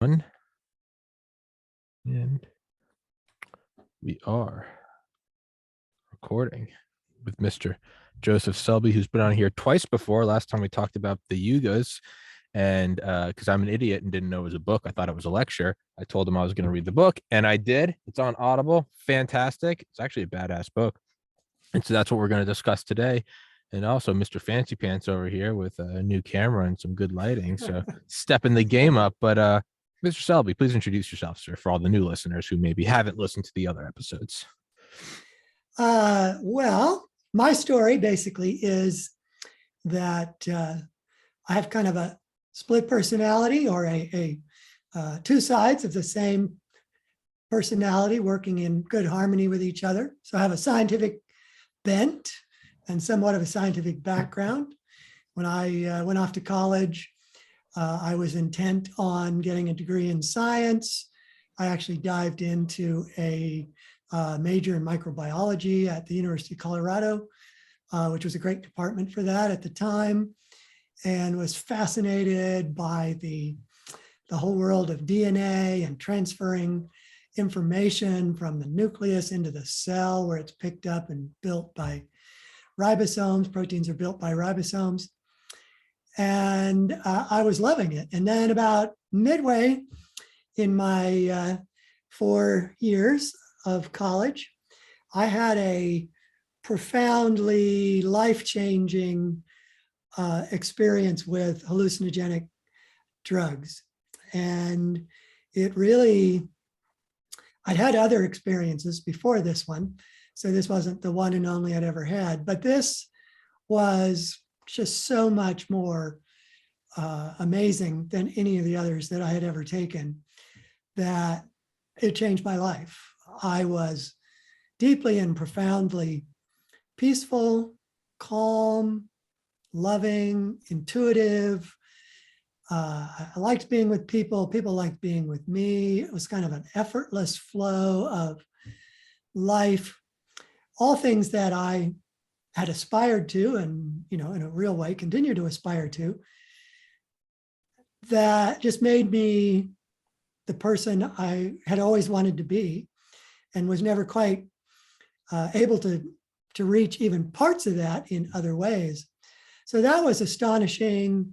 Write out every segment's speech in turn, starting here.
And we are recording with Mr. Joseph Selbie, who's been on here twice before. Last time we talked about the Yugas, and because I'm an idiot and didn't know it was a book, I thought it was a lecture. I told him I was going to read the book, and I did. It's on Audible. Fantastic. It's actually a badass book. And so that's what we're going to discuss today. And also Mr. Fancy Pants over here with a new camera and some good lighting. So stepping the game up. But Mr. Selbie, please introduce yourself, sir, for all the new listeners who maybe haven't listened to the other episodes. Well, my story basically is that I have kind of a split personality, or a two sides of the same personality working in good harmony with each other. So I have a scientific bent and somewhat of a scientific background. When I went off to college, I was intent on getting a degree in science. I actually dived into a major in microbiology at the University of Colorado, which was a great department for that at the time, and was fascinated by the whole world of DNA and transferring information from the nucleus into the cell, where it's picked up and built by ribosomes. Proteins are built by ribosomes. And I was loving it. And then about midway in my 4 years of college, I had a profoundly life-changing experience with hallucinogenic drugs. And it really, I'd had other experiences before this one, so this wasn't the one and only I'd ever had, but this was just so much more amazing than any of the others that I had ever taken, that it changed my life. I was deeply and profoundly peaceful, calm, loving, intuitive. I liked being with people. People liked being with me. It was kind of an effortless flow of life, all things that I had aspired to, and, in a real way, continue to aspire to, that just made me the person I had always wanted to be, and was never quite able to reach even parts of that in other ways. So that was astonishing,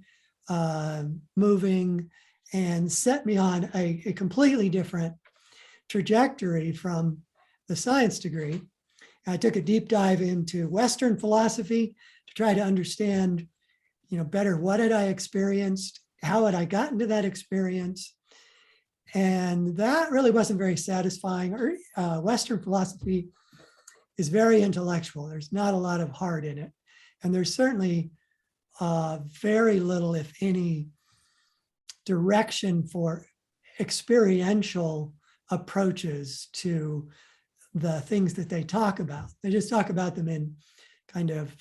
moving, and set me on a completely different trajectory from the science degree. I took a deep dive into Western philosophy to try to understand, better what had I experienced, how had I gotten to that experience. And that really wasn't very satisfying. Western philosophy is very intellectual. There's not a lot of heart in it. And there's certainly very little, if any, direction for experiential approaches to the things that they talk about. They just talk about them in kind of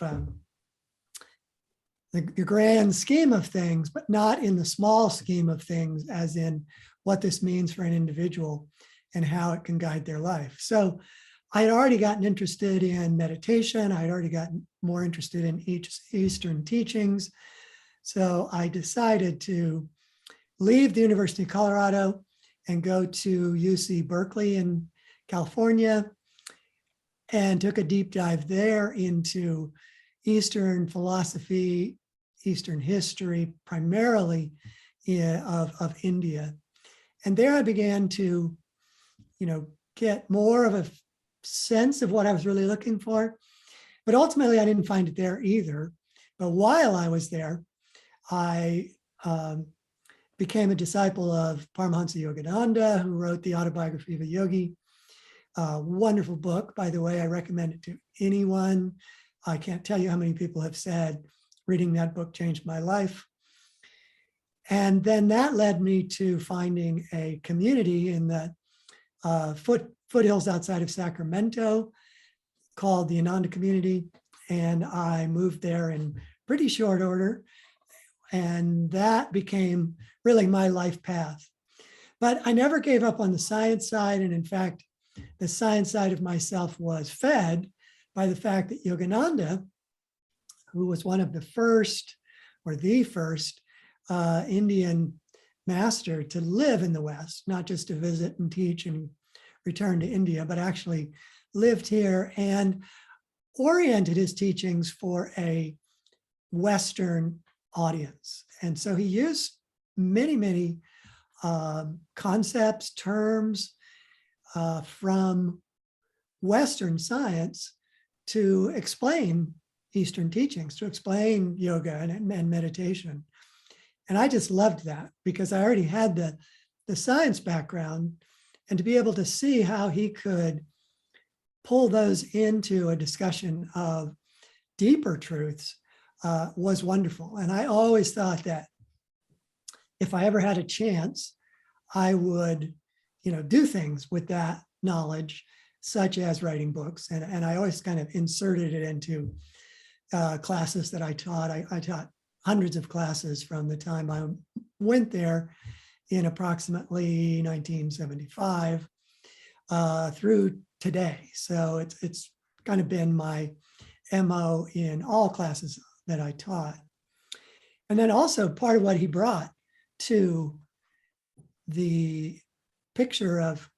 the grand scheme of things, but not in the small scheme of things, as in what this means for an individual and how it can guide their life. So I had already gotten interested in meditation. I had already gotten more interested in Eastern teachings. So I decided to leave the University of Colorado and go to UC Berkeley in California, and took a deep dive there into Eastern philosophy, Eastern history, primarily of India. And there I began to, get more of a sense of what I was really looking for. But ultimately, I didn't find it there either. But while I was there, I became a disciple of Paramahansa Yogananda, who wrote the Autobiography of a Yogi. Wonderful book, by the way. I recommend it to anyone. I can't tell you how many people have said reading that book changed my life. And then that led me to finding a community in the foothills outside of Sacramento called the Ananda Community. And I moved there in pretty short order. And that became really my life path. But I never gave up on the science side. And in fact, the science side of myself was fed by the fact that Yogananda, who was one of the first, or the first Indian master to live in the West, not just to visit and teach and return to India, but actually lived here and oriented his teachings for a Western audience. And so he used many concepts, terms from Western science to explain Eastern teachings, to explain yoga and meditation. And I just loved that because I already had the science background, and to be able to see how he could pull those into a discussion of deeper truths was wonderful. And I always thought that if I ever had a chance, I would, do things with that knowledge, such as writing books. And I always kind of inserted it into classes that I taught. I taught hundreds of classes from the time I went there in approximately 1975 through today. So it's kind of been my MO in all classes that I taught. And then also part of what he brought to the picture of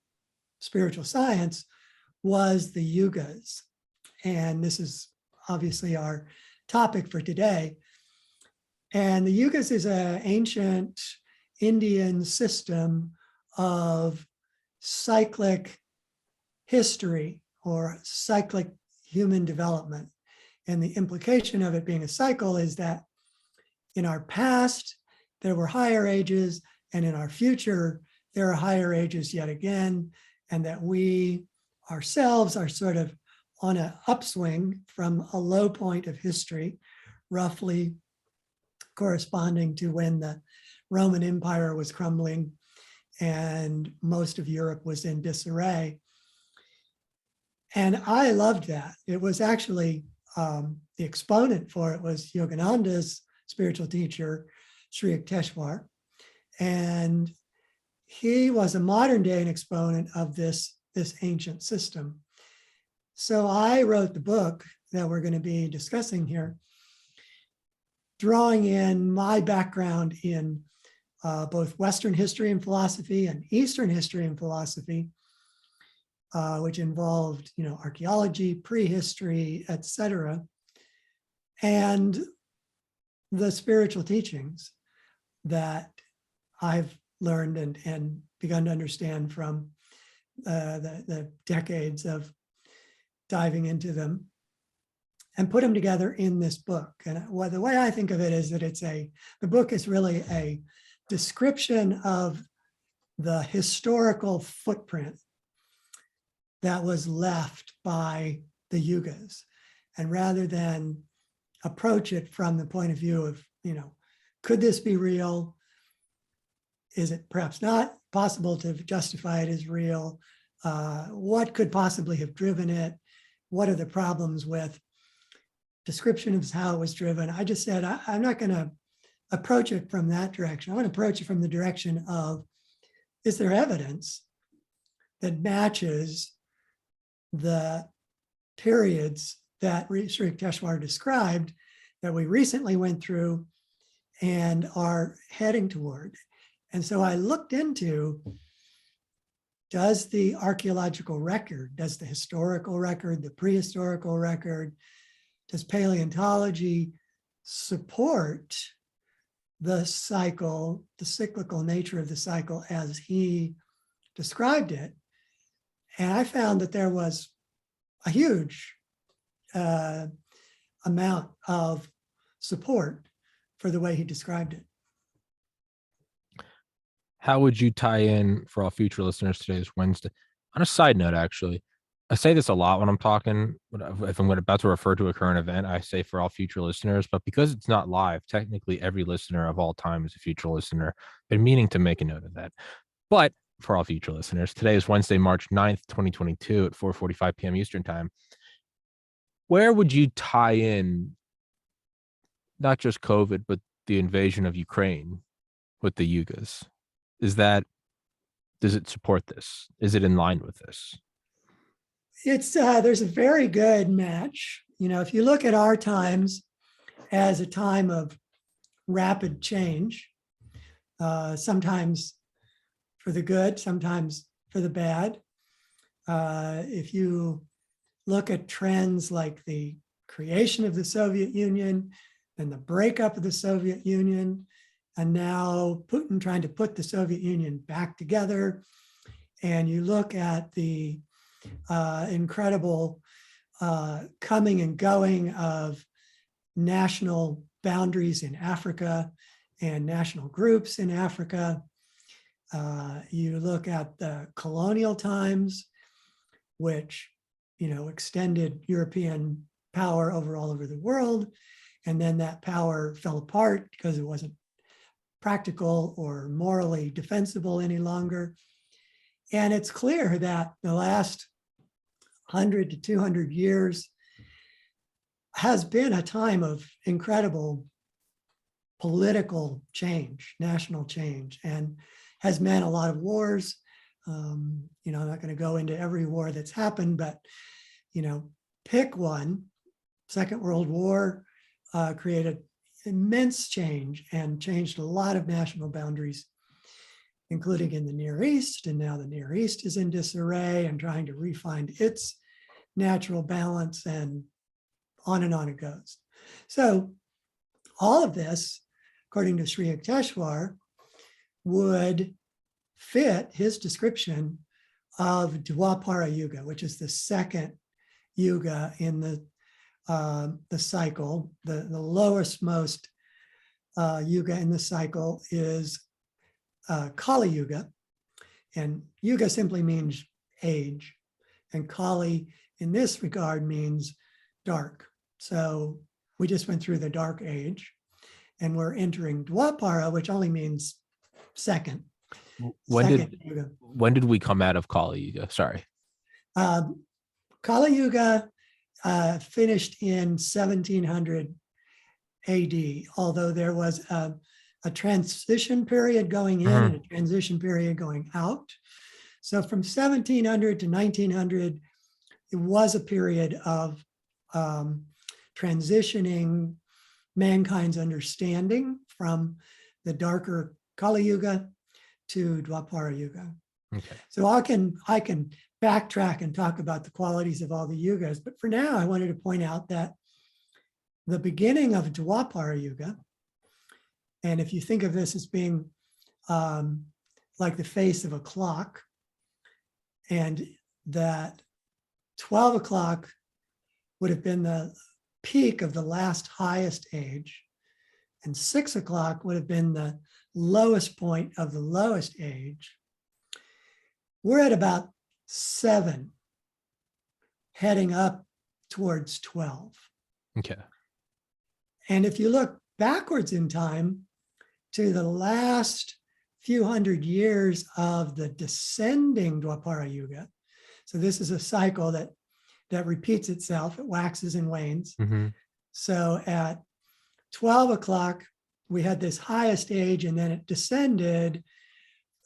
spiritual science was the Yugas. And this is obviously our topic for today. And the Yugas is an ancient Indian system of cyclic history or cyclic human development. And the implication of it being a cycle is that in our past, there were higher ages, and in our future, there are higher ages yet again, and that we ourselves are sort of on an upswing from a low point of history, roughly corresponding to when the Roman Empire was crumbling and most of Europe was in disarray. And I loved that. It was actually the exponent for it was Yogananda's spiritual teacher, Sri Yukteswar. And he was a modern day exponent of this ancient system. So I wrote the book that we're going to be discussing here, drawing in my background in both Western history and philosophy and Eastern history and philosophy, which involved, archaeology, prehistory, etc., and the spiritual teachings that I've learned and begun to understand from the decades of diving into them, and put them together in this book. And the way I think of it is that the book is really a description of the historical footprint that was left by the Yugas. And rather than approach it from the point of view of, could this be real? Is it perhaps not possible to justify it as real? What could possibly have driven it? What are the problems with description of how it was driven? I just said, I'm not going to approach it from that direction. I want to approach it from the direction of, is there evidence that matches the periods that Sri Yukteswar described that we recently went through and are heading toward? And so I looked into, does the archaeological record, does the historical record, the prehistorical record, does paleontology support the cycle, the cyclical nature of the cycle as he described it? And I found that there was a huge amount of support for the way he described it. How would you tie in, for all future listeners, today's Wednesday? On a side note, actually, I say this a lot when I'm talking, if I'm about to refer to a current event, I say for all future listeners, but because it's not live, technically every listener of all time is a future listener. Been meaning to make a note of that. But for all future listeners, today is Wednesday, March 9th, 2022 at 4:45 p.m. Eastern time. Where would you tie in not just COVID, but the invasion of Ukraine with the Yugas? Does it support this? Is it in line with this? It's there's a very good match. If you look at our times as a time of rapid change, sometimes for the good, sometimes for the bad. If you look at trends like the creation of the Soviet Union and the breakup of the Soviet Union, and now Putin trying to put the Soviet Union back together, and you look at the incredible coming and going of national boundaries in Africa and national groups in Africa. You look at the colonial times, which, extended European power all over the world. And then that power fell apart because it wasn't practical or morally defensible any longer. And it's clear that the last 100 to 200 years has been a time of incredible political change, national change, and has meant a lot of wars. I'm not going to go into every war that's happened, but, pick one. Second World War created immense change and changed a lot of national boundaries, including in the Near East. And now the Near East is in disarray and trying to re-find its natural balance, and on it goes. So all of this, according to Sri Yukteswar, would fit his description of Dwapara Yuga, which is the second yuga in the cycle. The lowest most yuga in the cycle is Kali Yuga, and yuga simply means age, and Kali in this regard means dark. So we just went through the dark age, and we're entering Dwapara, which only means second. When yuga. When did we come out of Kali Yuga? Sorry. Kali Yuga finished in 1700 AD, although there was a transition period going in and a transition period going out. So from 1700 to 1900, it was a period of transitioning mankind's understanding from the darker Kali Yuga to Dwapara Yuga. Okay. So I can backtrack and talk about the qualities of all the yugas, but for now, I wanted to point out that the beginning of Dwapara Yuga, and if you think of this as being like the face of a clock, and that 12 o'clock would have been the peak of the last highest age, and 6 o'clock would have been the lowest point of the lowest age. We're at about 7, heading up towards 12. Okay. And if you look backwards in time to the last few hundred years of the descending Dwapara Yuga, so this is a cycle that repeats itself, it waxes and wanes. Mm-hmm. So at 12 o'clock, we had this highest age, and then it descended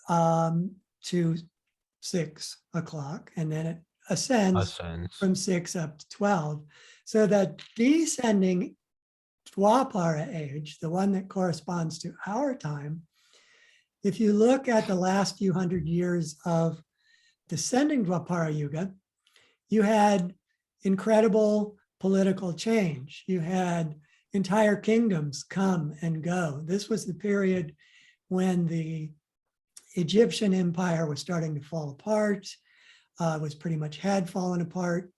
to 6 o'clock, and then it ascends from 6 up to 12. So the descending Dwapara age, the one that corresponds to our time, if you look at the last few hundred years of descending Dwapara Yuga, you had incredible political change. You had entire kingdoms come and go. This was the period when the Egyptian empire was starting to fall apart, was pretty much had fallen apart.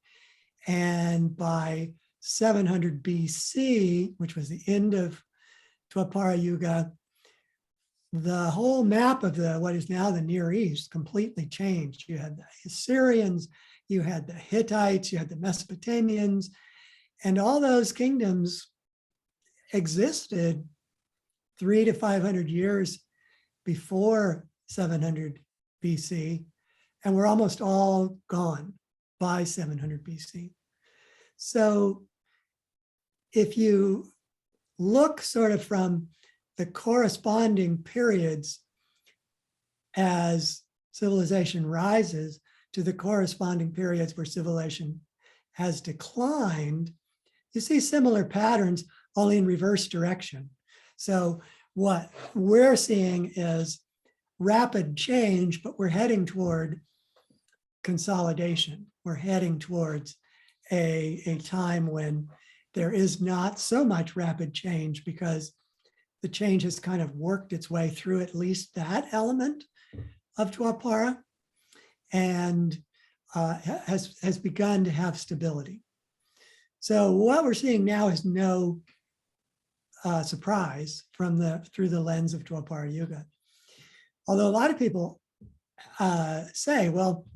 And by 700 BC, which was the end of Dwapara Yuga, the whole map of what is now the Near East completely changed. You had the Assyrians, you had the Hittites, you had the Mesopotamians, and all those kingdoms existed 300 to 500 years before 700 BC, and were almost all gone by 700 BC. So if you look sort of from the corresponding periods as civilization rises to the corresponding periods where civilization has declined, you see similar patterns, only in reverse direction. So what we're seeing is rapid change, but we're heading toward consolidation. We're heading towards a time when there is not so much rapid change because the change has kind of worked its way through at least that element of Dwapara and has begun to have stability. So what we're seeing now is no surprise through the lens of Dwapara Yuga. Although a lot of people say, well,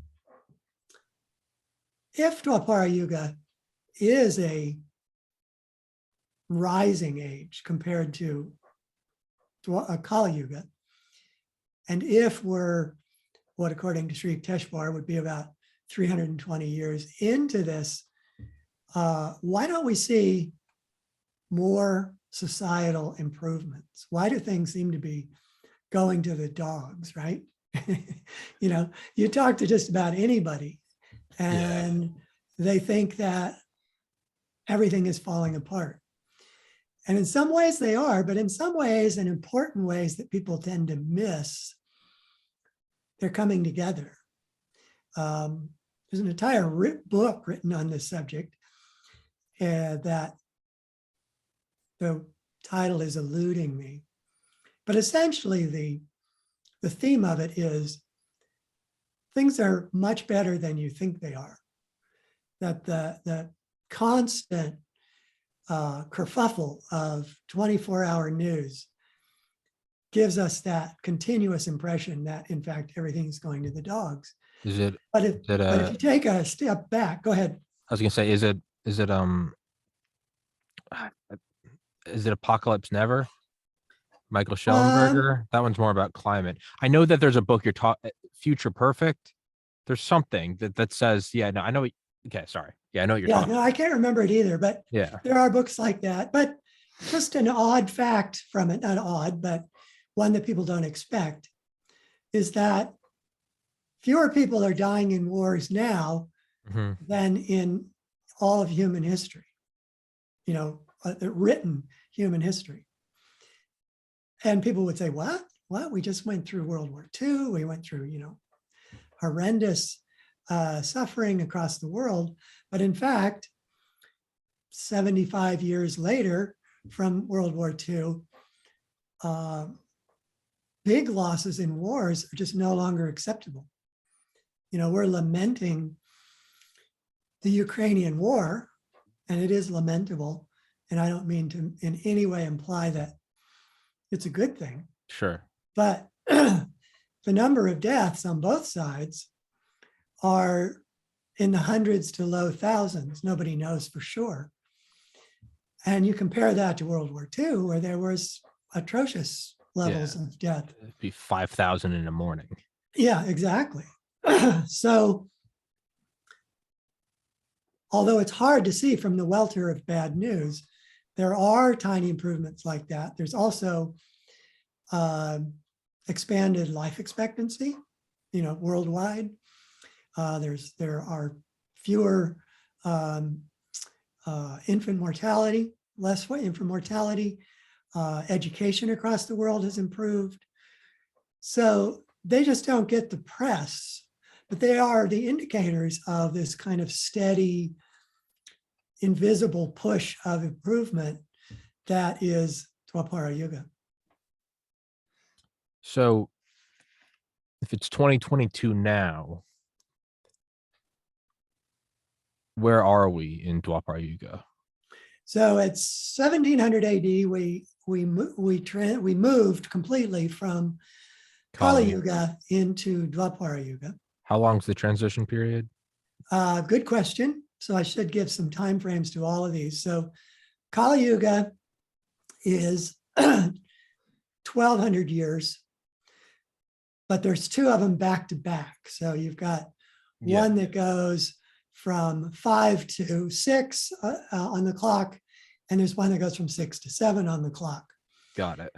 if Dwapara Yuga is a rising age compared to Kali Yuga, and if we're what according to Sri Teshwar would be about 320 years into this, why don't we see more societal improvements? Why do things seem to be going to the dogs, right? You know, you talk to just about anybody and they think that everything is falling apart. And in some ways they are, but in some ways, in important ways that people tend to miss, they're coming together. There's an entire book written on this subject that the title is eluding me. But essentially the theme of it is things are much better than you think they are. That the constant kerfuffle of 24-hour news gives us that continuous impression that, in fact, everything's going to the dogs. Is it? But if you take a step back, go ahead. I was gonna say, is it Apocalypse Never? Michael Schellenberger? That one's more about climate. I know that there's a book you're talking, Future Perfect. There's something that says, yeah, no, I know. Okay, sorry. Yeah, I know what you're talking. No, I can't remember it either, but yeah, there are books like that. But just an odd fact from it, not odd, but one that people don't expect, is that fewer people are dying in wars now than in all of human history, you know, written human history. And people would say, what? We just went through World War II. We went through, you know, horrendous suffering across the world. But in fact, 75 years later from World War II, big losses in wars are just no longer acceptable. You know, we're lamenting the Ukrainian war, and it is lamentable. And I don't mean to in any way imply that it's a good thing. Sure. But the number of deaths on both sides are in the hundreds to low thousands. Nobody knows for sure. And you compare that to World War II, where there was atrocious levels of death. It'd be 5,000 in the morning. Yeah, exactly. So, although it's hard to see from the welter of bad news, there are tiny improvements like that. There's also expanded life expectancy, you know, worldwide. There are fewer infant mortality, less infant mortality. Education across the world has improved. So they just don't get the press, but they are the indicators of this kind of steady, invisible push of improvement that is Dwapara Yuga. So if it's 2022 now, where are we in Dwapara Yuga? So it's 1700 AD. We moved completely from Kali Yuga into Dwapara Yuga. How long is the transition period? Good question. So I should give some time frames to all of these. So Kali Yuga is 1200 years, but there's two of them back to back. So you've got one that goes from 5 to 6 on the clock, and there's one that goes from 6 to 7 on the clock. Got it.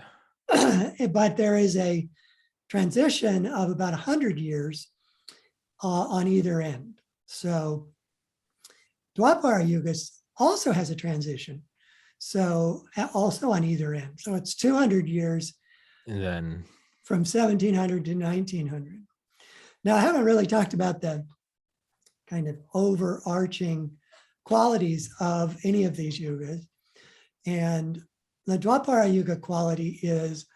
But there is a transition of about 100 years on either end. So Dwapara Yuga also has a transition. So also on either end. So it's 200 years And then from 1700 to 1900. Now, I haven't really talked about the kind of overarching qualities of any of these yugas. And the Dwapara Yuga quality is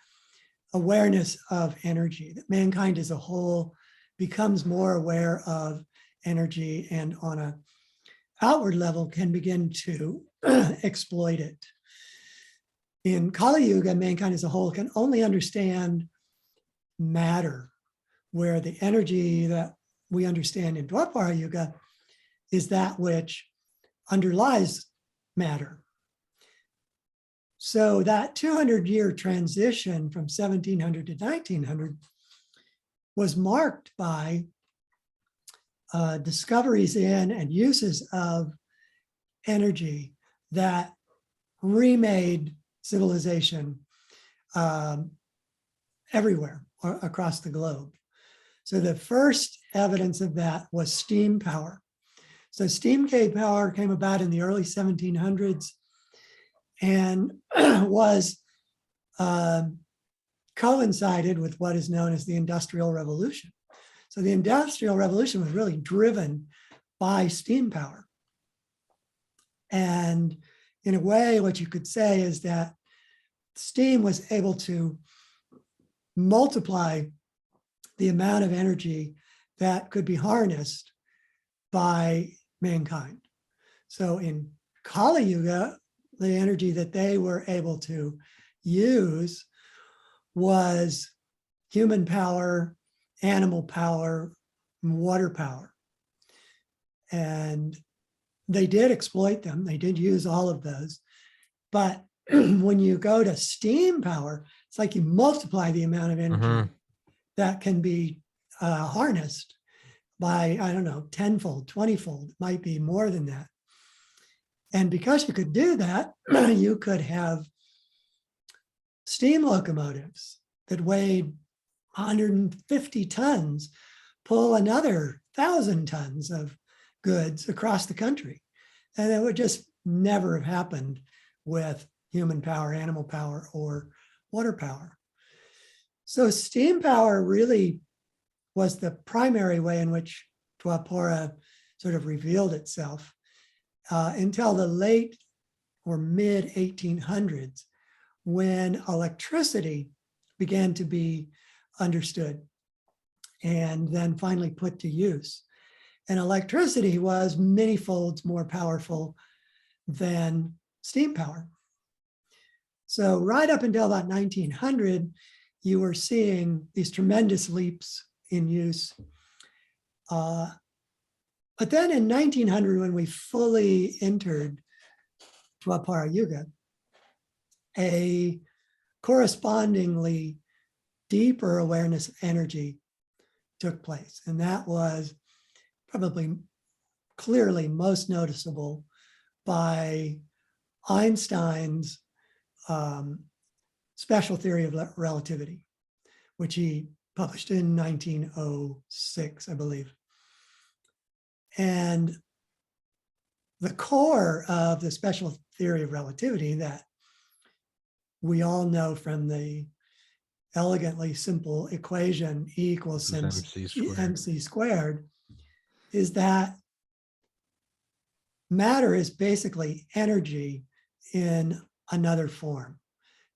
awareness of energy, that mankind as a whole becomes more aware of energy and on an outward level can begin to exploit it. In Kali Yuga, mankind as a whole can only understand matter, where the energy that we understand in Dwapara Yuga is that which underlies matter. So that 200-year transition from 1700 to 1900 was marked by discoveries in and uses of energy that remade civilization everywhere across the globe. So the first evidence of that was steam power. So steam power came about in the early 1700s and was coincided with what is known as the Industrial Revolution. So the Industrial Revolution was really driven by steam power. And in a way, what you could say is that steam was able to multiply the amount of energy that could be harnessed by mankind. So in Kali Yuga, the energy that they were able to use was human power, animal power, water power. And they did exploit them. They did use all of those. But when you go to steam power, it's like you multiply the amount of energy that can be harnessed by, I don't know, 10-fold, 20-fold, it might be more than that. And because you could do that, you could have steam locomotives that weighed 150 tons, pull another 1,000 tons of goods across the country. And it would just never have happened with human power, animal power, or water power. So steam power really was the primary way in which Dwapara sort of revealed itself until the late or mid 1800s, when electricity began to be understood and then finally put to use. And electricity was many folds more powerful than steam power. So right up until about 1900, you were seeing these tremendous leaps in use. But then in 1900, when we fully entered Dwapara Yuga, a correspondingly deeper awareness of energy took place. And that was probably clearly most noticeable by Einstein's special theory of relativity, which he published in 1906, I believe. And the core of the special theory of relativity that we all know from the elegantly simple equation E equals MC squared is that matter is basically energy in another form.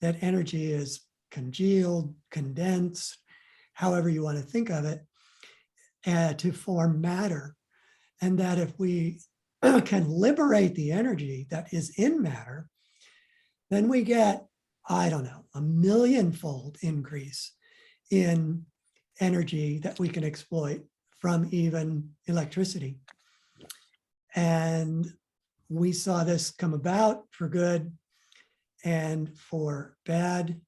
That energy is congealed, condensed, however you want to think of it, to form matter. And that if we can liberate the energy that is in matter, then we get, I don't know, a millionfold increase in energy that we can exploit from even electricity. And we saw this come about for good and for bad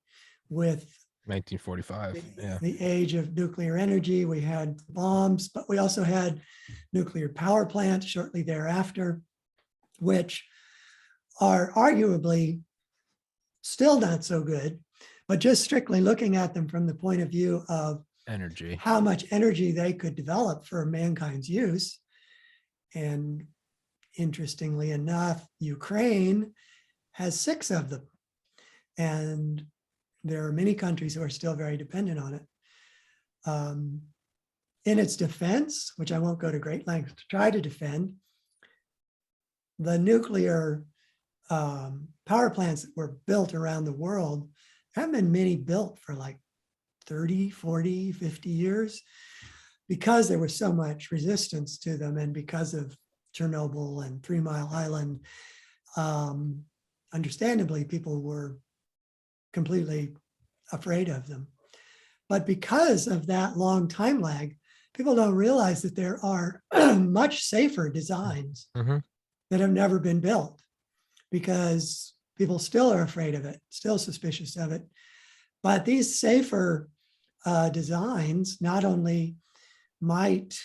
with 1945. the age of nuclear energy. We had bombs, but we also had nuclear power plants shortly thereafter, which are arguably still not so good, but just strictly looking at them from the point of view of Energy, how much energy they could develop for mankind's use. And interestingly enough, Ukraine has 6 of them. And there are many countries who are still very dependent on it. In its defense, which I won't go to great lengths to try to defend, the nuclear power plants that were built around the world, there haven't been many built for like 30, 40, 50 years because there was so much resistance to them, and because of Chernobyl and 3 Mile Island, understandably, people were completely afraid of them. But because of that long time lag, people don't realize that there are much safer designs that have never been built, because people still are afraid of it, still suspicious of it. But these safer designs not only might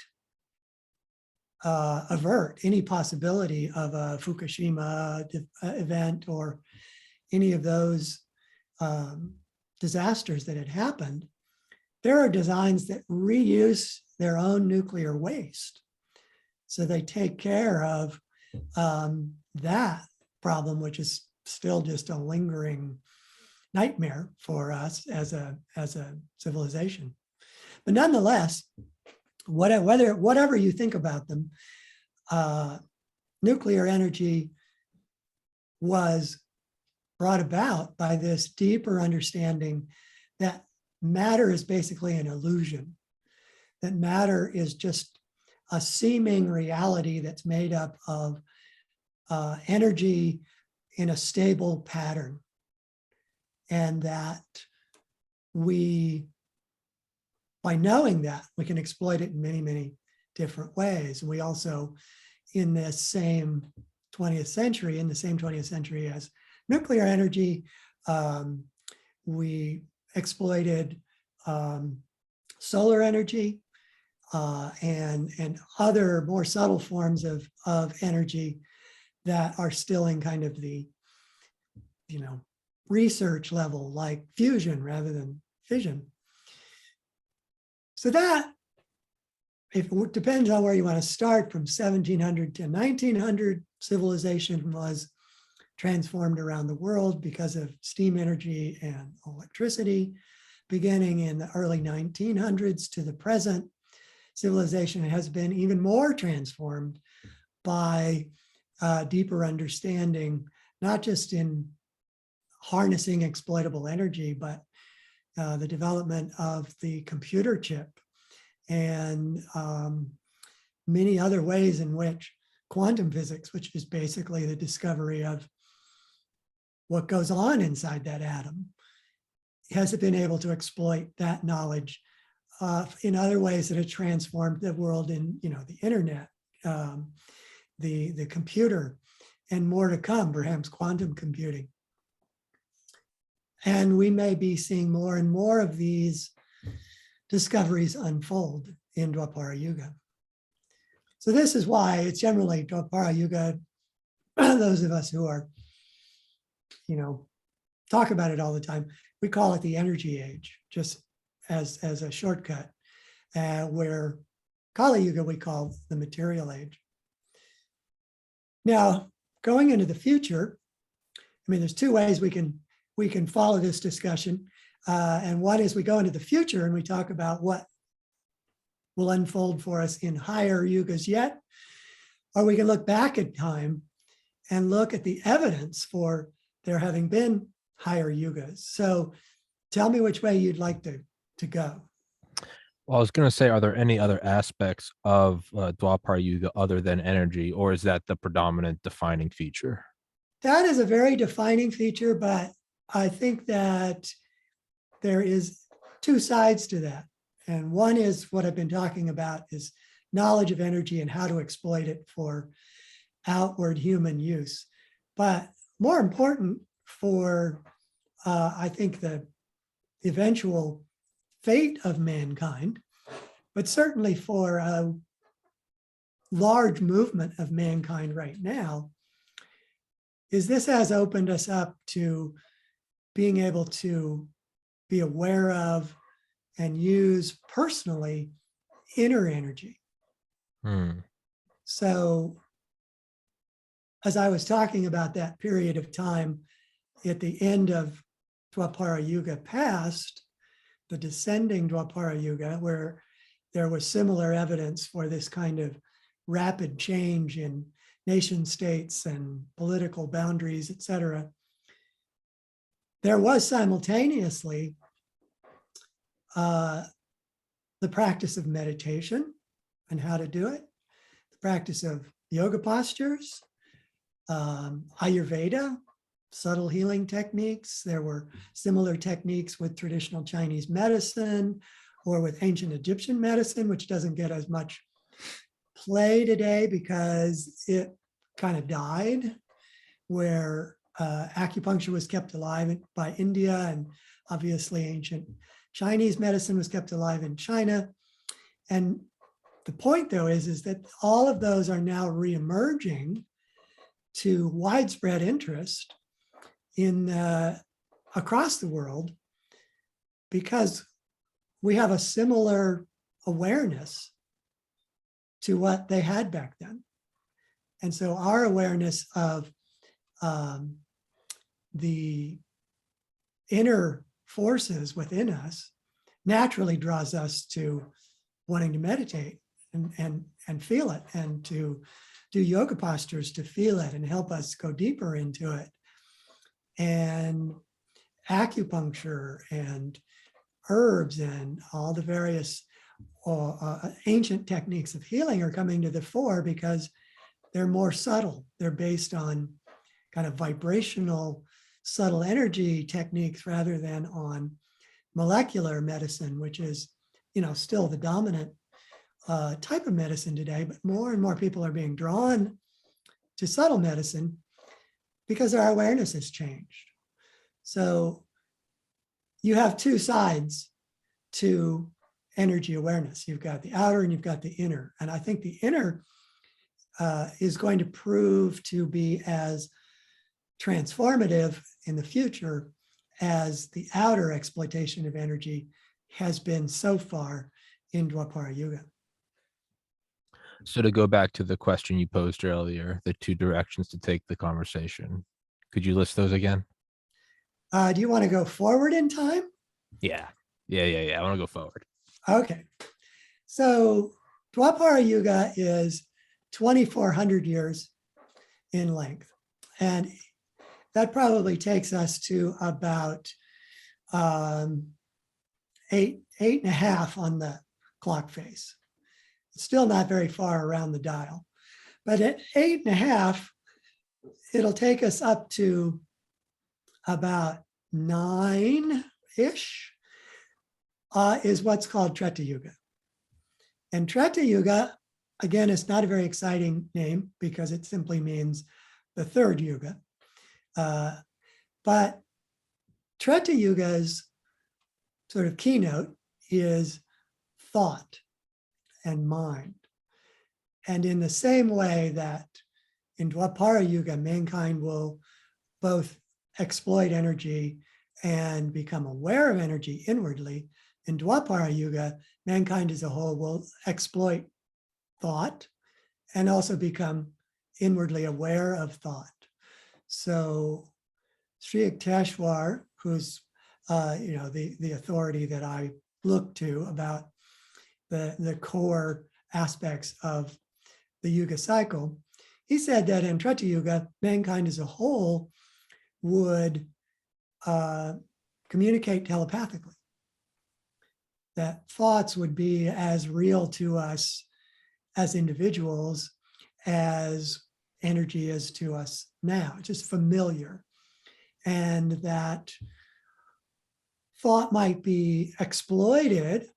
avert any possibility of a Fukushima event or any of those disasters that had happened, there are designs that reuse their own nuclear waste. So they take care of that problem, which is still just a lingering nightmare for us as a civilization. But nonetheless, whatever you think about them, nuclear energy was brought about by this deeper understanding that matter is basically an illusion, that matter is just a seeming reality that's made up of energy in a stable pattern, and that by knowing that, we can exploit it in many, many different ways. And we also, in this same 20th century, as nuclear energy, we exploited solar energy and other more subtle forms of energy that are still in kind of the, research level, like fusion rather than fission. So that, if it depends on where you want to start, from 1700 to 1900, civilization was transformed around the world because of steam energy and electricity. Beginning in the early 1900s to the present, civilization has been even more transformed by deeper understanding, not just in harnessing exploitable energy, but the development of the computer chip and many other ways in which quantum physics, which is basically the discovery of what goes on inside that atom, has been able to exploit that knowledge in other ways that have transformed the world, in the internet, the computer, and more to come, perhaps quantum computing. And we may be seeing more and more of these discoveries unfold in Dwapara Yuga. So this is why it's generally Dwapara Yuga. Those of us who are, talk about it all the time, we call it the energy age, just as a shortcut, where Kali Yuga we call the material age. Now, going into the future, there's 2 ways we can follow this discussion. And one is we go into the future and we talk about what will unfold for us in higher yugas yet, or we can look back at time and look at the evidence for there having been higher yugas. So tell me which way you'd like to go. Well, I was going to say, are there any other aspects of Dwapara Yuga other than energy, or is that the predominant defining feature? That is a very defining feature, but I think that there is 2 sides to that. And one is what I've been talking about, is knowledge of energy and how to exploit it for outward human use. But more important for, I think, the eventual fate of mankind, but certainly for a large movement of mankind right now, is this has opened us up to being able to be aware of and use personally inner energy. So as I was talking about that period of time at the end of Dwapara Yuga past, the descending Dwapara Yuga, where there was similar evidence for this kind of rapid change in nation states and political boundaries, etc., there was simultaneously the practice of meditation and how to do it, the practice of yoga postures, Ayurveda, subtle healing techniques. There were similar techniques with traditional Chinese medicine or with ancient Egyptian medicine, which doesn't get as much play today because it kind of died, where acupuncture was kept alive by India, and obviously ancient Chinese medicine was kept alive in China. And the point, though, is that all of those are now reemerging to widespread interest in across the world, because we have a similar awareness to what they had back then. And so our awareness of the inner forces within us naturally draws us to wanting to meditate and feel it, and to do yoga postures to feel it and help us go deeper into it. And acupuncture and herbs and all the various ancient techniques of healing are coming to the fore because they're more subtle. They're based on kind of vibrational, subtle energy techniques rather than on molecular medicine, which is, still the dominant type of medicine today. But more and more people are being drawn to subtle medicine because our awareness has changed. So you have two sides to energy awareness. You've got the outer and you've got the inner. And I think the inner is going to prove to be as transformative in the future as the outer exploitation of energy has been so far in Dwapara Yuga. So to go back to the question you posed earlier, the two directions to take the conversation, could you list those again? Do you want to go forward in time? Yeah. I want to go forward. Okay. So Dwapara Yuga is 2,400 years in length. And that probably takes us to about eight and a half on the clock face. It's still not very far around the dial. But at 8.5, it'll take us up to about 9-ish is what's called Treta Yuga. And Treta Yuga, again, is not a very exciting name because it simply means the third Yuga. But Treta Yuga's sort of keynote is thought and mind. And in the same way that in Dwapara Yuga, mankind will both exploit energy and become aware of energy inwardly, in Dwapara Yuga, mankind as a whole will exploit thought and also become inwardly aware of thought. So Sri Yukteswar, who's the authority that I look to about the core aspects of the Yuga cycle, he said that in Treta Yuga, mankind as a whole would communicate telepathically. That thoughts would be as real to us as individuals as energy is to us now, just familiar. And that thought might be exploited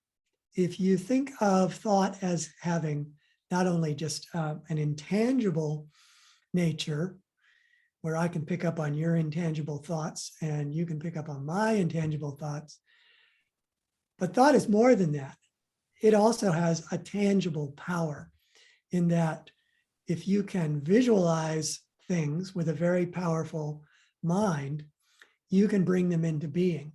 if you think of thought as having not only just an intangible nature, where I can pick up on your intangible thoughts and you can pick up on my intangible thoughts, but thought is more than that. It also has a tangible power in that if you can visualize things with a very powerful mind, you can bring them into being.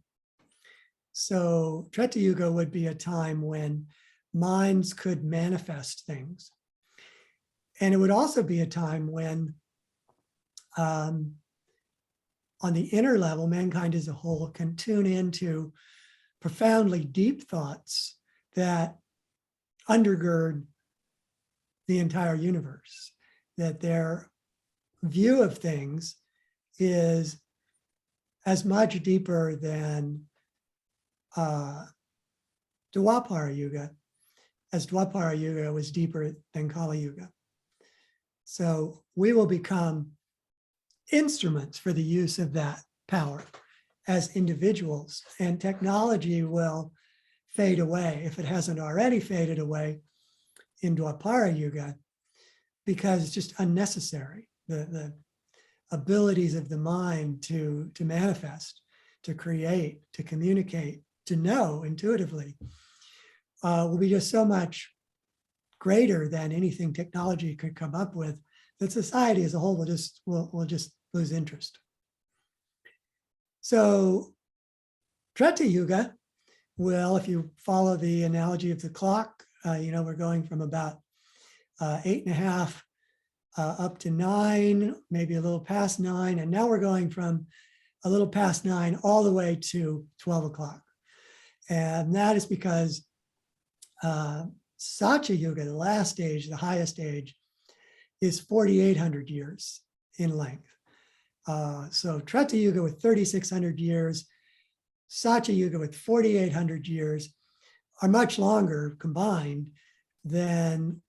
So Treta Yuga would be a time when minds could manifest things. And it would also be a time when on the inner level, mankind as a whole can tune into profoundly deep thoughts that undergird the entire universe, that their view of things is as much deeper than Dwapara Yuga, as Dwapara Yuga was deeper than Kali Yuga. So we will become instruments for the use of that power as individuals, and technology will fade away, if it hasn't already faded away in Dwapara Yuga, because it's just unnecessary. The abilities of the mind to manifest, to create, to communicate, to know intuitively will be just so much greater than anything technology could come up with, that society as a whole will just lose interest. So Treta Yuga will, if you follow the analogy of the clock, we're going from about 8.5 up to 9, maybe a little past 9, and now we're going from a little past 9 all the way to 12 o'clock. And that is because Satya Yuga, the last stage, the highest age, is 4,800 years in length. So Treta Yuga with 3,600 years, Satya Yuga with 4,800 years are much longer combined than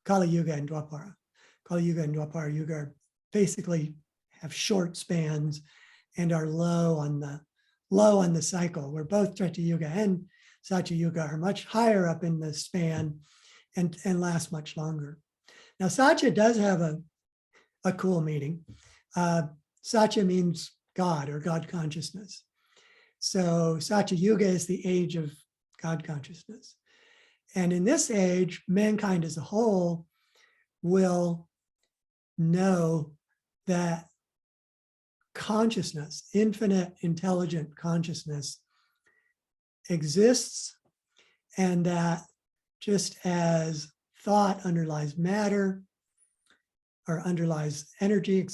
Kali Yuga and Dwapara. Kali Yuga and Dwapara Yuga are basically have short spans and are low on the cycle, where both Treta Yuga and Satya Yuga are much higher up in the span and last much longer. Now, Satya does have a cool meaning. Satya means God or God consciousness. So Satya Yuga is the age of God consciousness. And in this age, mankind as a whole will know that consciousness, infinite intelligent consciousness, exists, and that just as thought underlies matter, or underlies energy,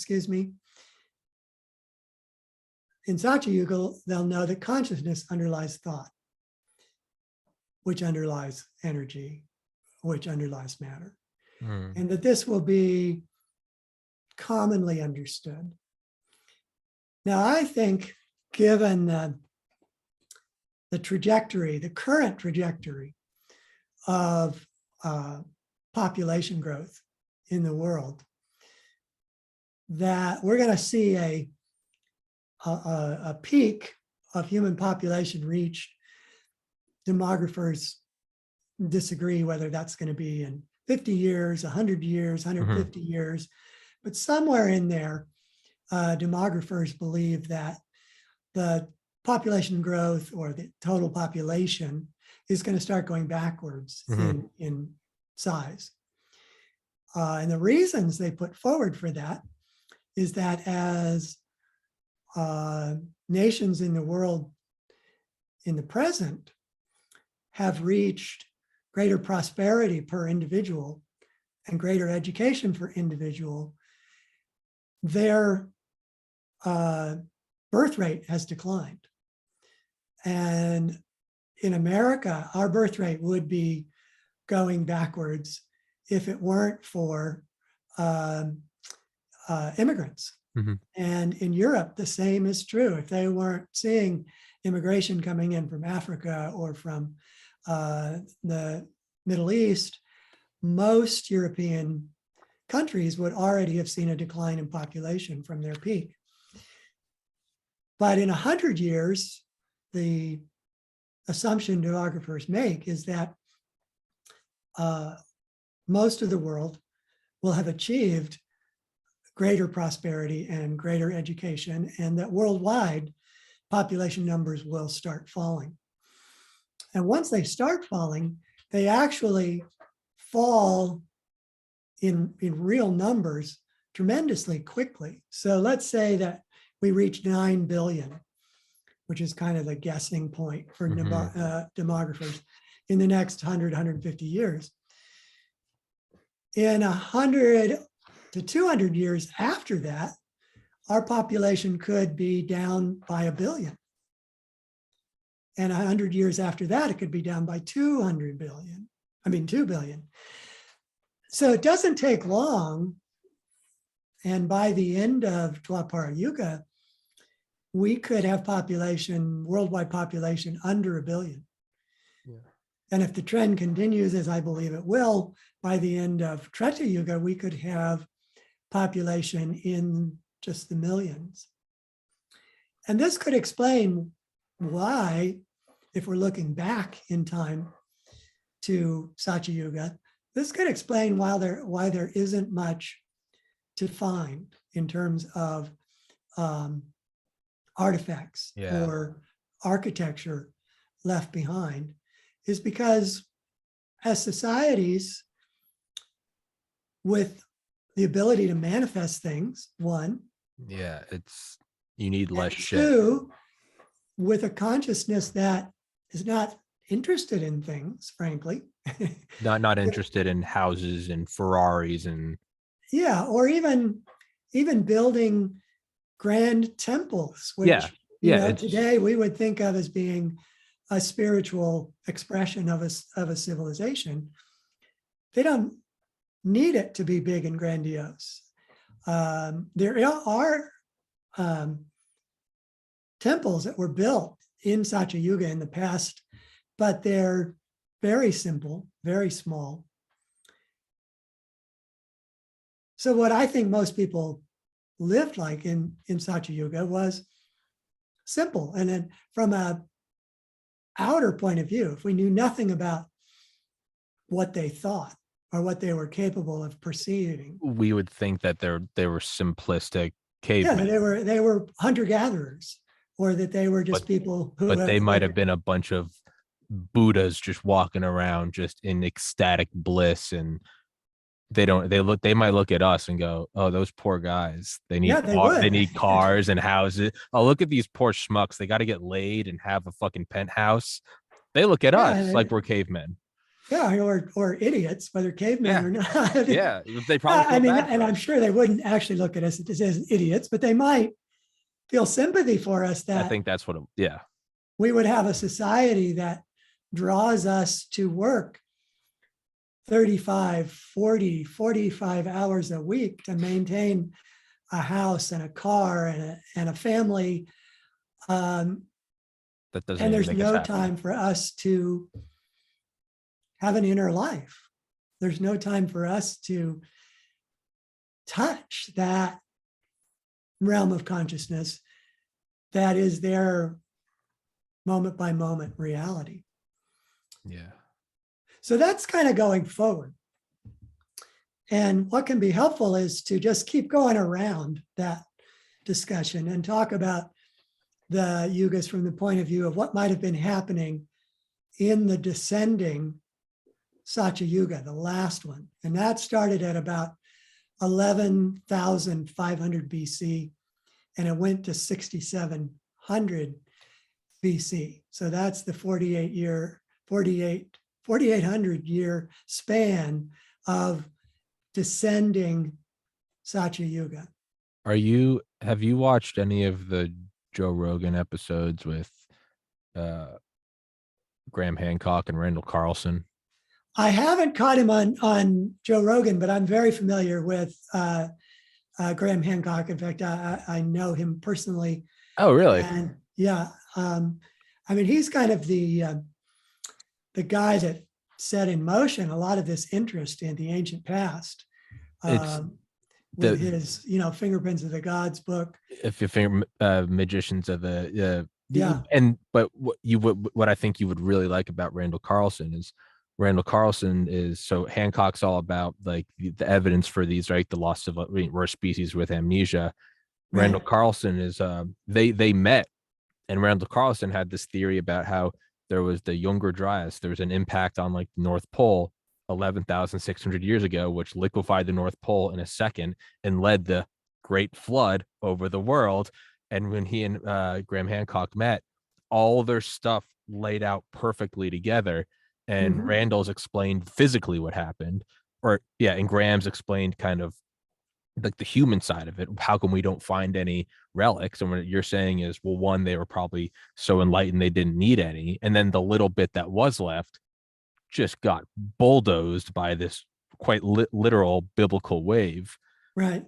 in Satya Yuga, they'll know that consciousness underlies thought, which underlies energy, which underlies matter. And that this will be commonly understood. Now, I think, given the trajectory, the current trajectory of population growth in the world, that we're going to see a peak of human population reached. Demographers disagree whether that's going to be in 50 years, 100 years, 150 years, but somewhere in there, demographers believe that the population growth, or the total population, is going to start going backwards in size. And the reasons they put forward for that is that as nations in the world in the present have reached greater prosperity per individual and greater education for individual, their birth rate has declined. And in America, our birth rate would be going backwards if it weren't for immigrants. And in Europe, the same is true. If they weren't seeing immigration coming in from Africa or from the Middle East, most European countries would already have seen a decline in population from their peak. But in 100 years, the assumption demographers make is that most of the world will have achieved greater prosperity and greater education, and that worldwide population numbers will start falling. And once they start falling, they actually fall in real numbers tremendously quickly. So let's say that we reach 9 billion, which is kind of the guessing point for demographers in the next 100, 150 years. In 100 to 200 years after that, our population could be down by 1 billion. And 100 years after that, it could be down by 200 billion. I mean, 2 billion. So it doesn't take long. And by the end of Dwapara Yuga, we could have population, worldwide population under 1 billion. Yeah. And if the trend continues, as I believe it will, by the end of Treta Yuga, we could have population in just the millions. And this could explain why, if we're looking back in time to Satya Yuga, this could explain why there isn't much to find in terms of artifacts or architecture left behind, is because as societies with the ability to manifest things, one. Yeah, you need less shit. Two, with a consciousness that is not interested in things, frankly. Not interested in houses and Ferraris and yeah, or even building grand temples, which today we would think of as being a spiritual expression of a civilization. They don't need it to be big and grandiose. There are temples that were built in Satya Yuga in the past, but they're very simple, very small. So what I think most people lived like in Satya Yuga was simple. And then from a outer point of view, if we knew nothing about what they thought or what they were capable of perceiving, we would think that they were simplistic cavemen. Yeah, they were hunter-gatherers, or that they were just people who. But they might have been a bunch of Buddhas just walking around just in ecstatic bliss, and they might look at us and go, oh, those poor guys, they need cars and houses. Oh, look at these poor schmucks, they got to get laid and have a fucking penthouse. They look at us like we're cavemen. Yeah, or idiots, whether cavemen or not. Yeah, they probably. And I'm sure they wouldn't actually look at us as idiots, but they might feel sympathy for us. That I think that's what. We would have a society that draws us to work 35, 40, 45 hours a week to maintain a house and a car and a family. That doesn't. And there's no time for us to have an inner life. There's no time for us to touch that realm of consciousness that is their moment by moment reality. Yeah. So that's kind of going forward. And what can be helpful is to just keep going around that discussion and talk about the yugas from the point of view of what might have been happening in the descending Satya Yuga, the last one. And that started at about 11,500 BC, and it went to 6,700 BC. So that's the 4,800 year span of descending Satya Yuga. Have you watched any of the Joe Rogan episodes with Graham Hancock and Randall Carlson? I haven't caught him on Joe Rogan, but I'm very familiar with Graham Hancock. In fact, I know him personally. Oh, really? And yeah, I mean, he's kind of the guy that set in motion a lot of this interest in the ancient past. With his, Fingerprints of the Gods book. If you think Magicians of the yeah. But what I think you would really like about Randall Carlson is so Hancock's all about like the evidence for these, right? The loss of rare species with amnesia. Right. Randall Carlson is they met, and Randall Carlson had this theory about how there was the Younger Dryas. There was an impact on like the North Pole 11,600 years ago, which liquefied the North Pole in a second and led the Great Flood over the world. And when he and Graham Hancock met, all their stuff laid out perfectly together. And Randall's explained physically what happened, and Graham's explained kind of like the human side of it. How come we don't find any relics? And what you're saying is, well, one, they were probably so enlightened they didn't need any, and then the little bit that was left just got bulldozed by this quite literal biblical wave. Right.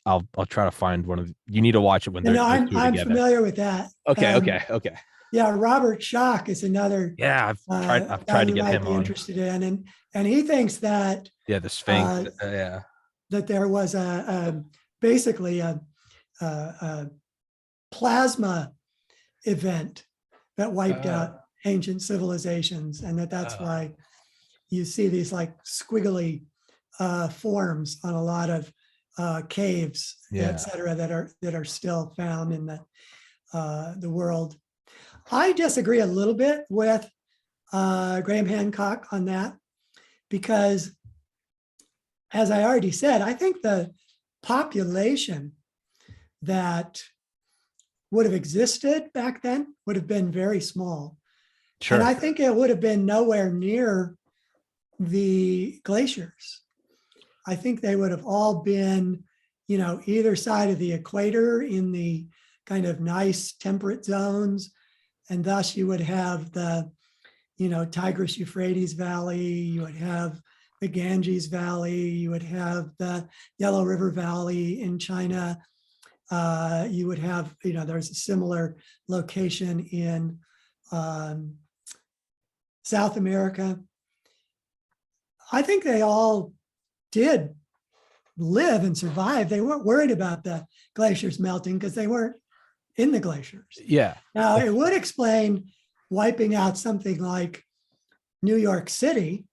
I'll try to find one of you need to watch it when And they're those two are I'm together. familiar with that. Okay. Yeah, Robert Schoch is another Yeah, I've guy tried to you get might him be on. interested in, and he thinks that Yeah, the Sphinx. uh, Yeah. that there was basically a plasma event that wiped out ancient civilizations, and that's why you see these like squiggly forms on a lot of caves, Yeah. et cetera, that are still found in the world. I disagree a little bit with Graham Hancock on that, because, as I already said, I think the population that would have existed back then would have been very small. Sure. And I think it would have been nowhere near the glaciers. I think they would have all been, either side of the equator in the kind of nice temperate zones. And thus you would have the, Tigris Euphrates Valley, you would have the Ganges Valley, you would have the Yellow River Valley in China. You would have, there's a similar location in South America. I think they all did live and survive. They weren't worried about the glaciers melting because they weren't in the glaciers. Yeah. Now, it would explain wiping out something like New York City.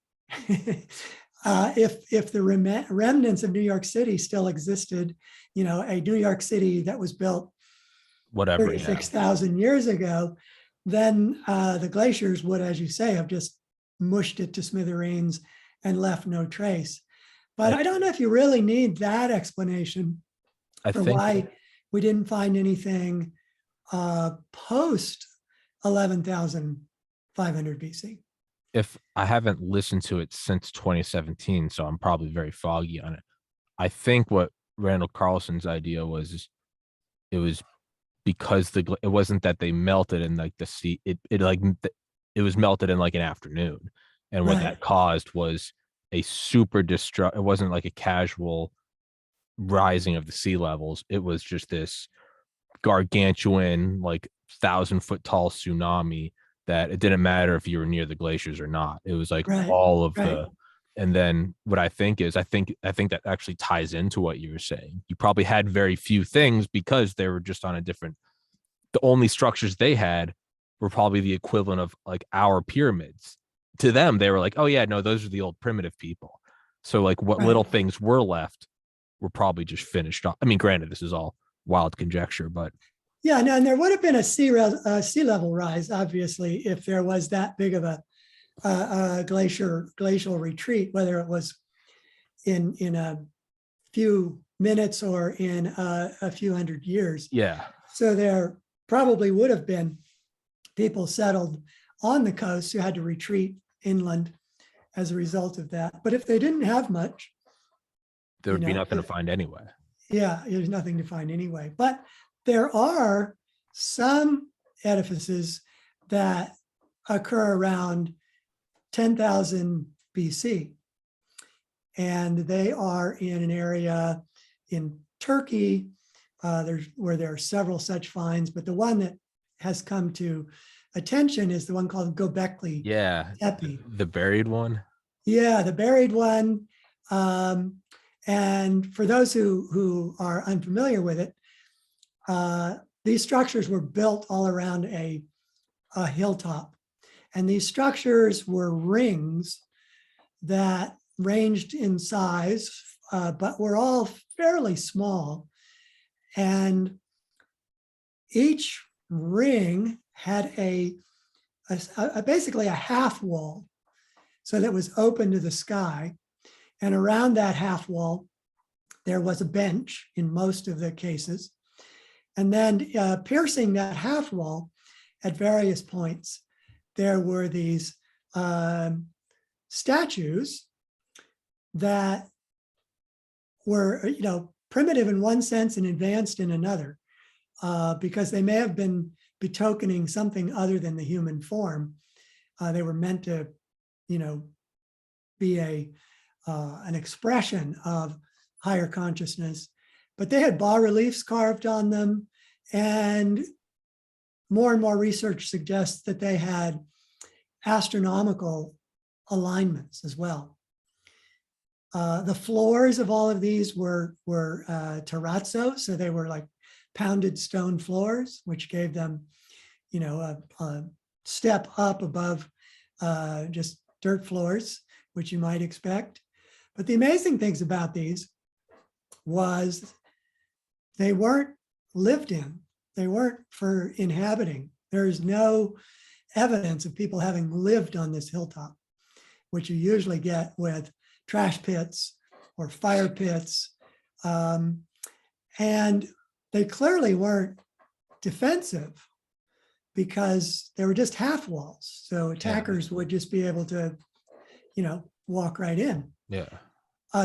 If the remnants of New York City still existed, a New York City that was built 36,000 years ago, then the glaciers would, as you say, have just mushed it to smithereens and left no trace. But I don't know if you really need that explanation for why we didn't find anything post 11,500 BC. If I haven't listened to it since 2017, so I'm probably very foggy on it. I think what Randall Carlson's idea was, it was because it wasn't that they melted in like the sea, it was melted in like an afternoon, and what that caused was a super it wasn't like a casual rising of the sea levels. It was just this gargantuan, like 1,000-foot tall tsunami that it didn't matter if you were near the glaciers or not. It was like all of the, and then what I think is, I think that actually ties into what you were saying. You probably had very few things because they were just on a different, the only structures they had were probably the equivalent of like our pyramids. To them, they were like, oh yeah, no, those are the old primitive people. So like what little things were left were probably just finished off. I mean, granted, this is all wild conjecture, but yeah, no, and there would have been a sea level rise, obviously, if there was that big of a glacial retreat, whether it was in a few minutes or in a few hundred years. Yeah. So there probably would have been people settled on the coast who had to retreat inland as a result of that. But if they didn't have much, there would be nothing to find anyway. Yeah, there's nothing to find anyway. But there are some edifices that occur around 10,000 BC. And they are in an area in Turkey where there are several such finds. But the one that has come to attention is the one called Göbekli Tepe. The buried one. Yeah, the buried one. And for those who are unfamiliar with it, these structures were built all around a hilltop. And these structures were rings that ranged in size, but were all fairly small. And each ring had basically a half wall, so that was open to the sky. And around that half wall, there was a bench in most of the cases. And then piercing that half wall at various points, there were these statues that were, primitive in one sense and advanced in another, because they may have been betokening something other than the human form. They were meant to, be an expression of higher consciousness, but they had bas reliefs carved on them, and more research suggests that they had astronomical alignments as well. The floors of all of these were terrazzo, so they were like pounded stone floors, which gave them, a step up above just dirt floors, which you might expect. But the amazing things about these was they weren't lived in. They weren't for inhabiting. There is no evidence of people having lived on this hilltop, which you usually get with trash pits or fire pits. And they clearly weren't defensive because they were just half walls. So attackers would just be able to, walk right in. Yeah.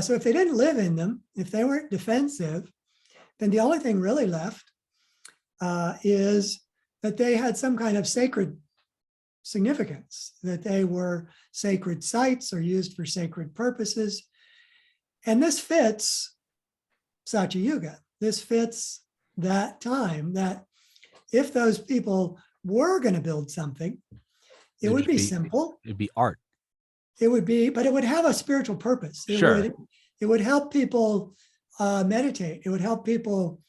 So if they didn't live in them, if they weren't defensive, then the only thing really left is that they had some kind of sacred significance, that they were sacred sites or used for sacred purposes. And this fits Satya Yuga. This fits that time, that if those people were going to build something, it would be simple. It'd be art. It would be, but it would have a spiritual purpose. It would help people meditate. It would help people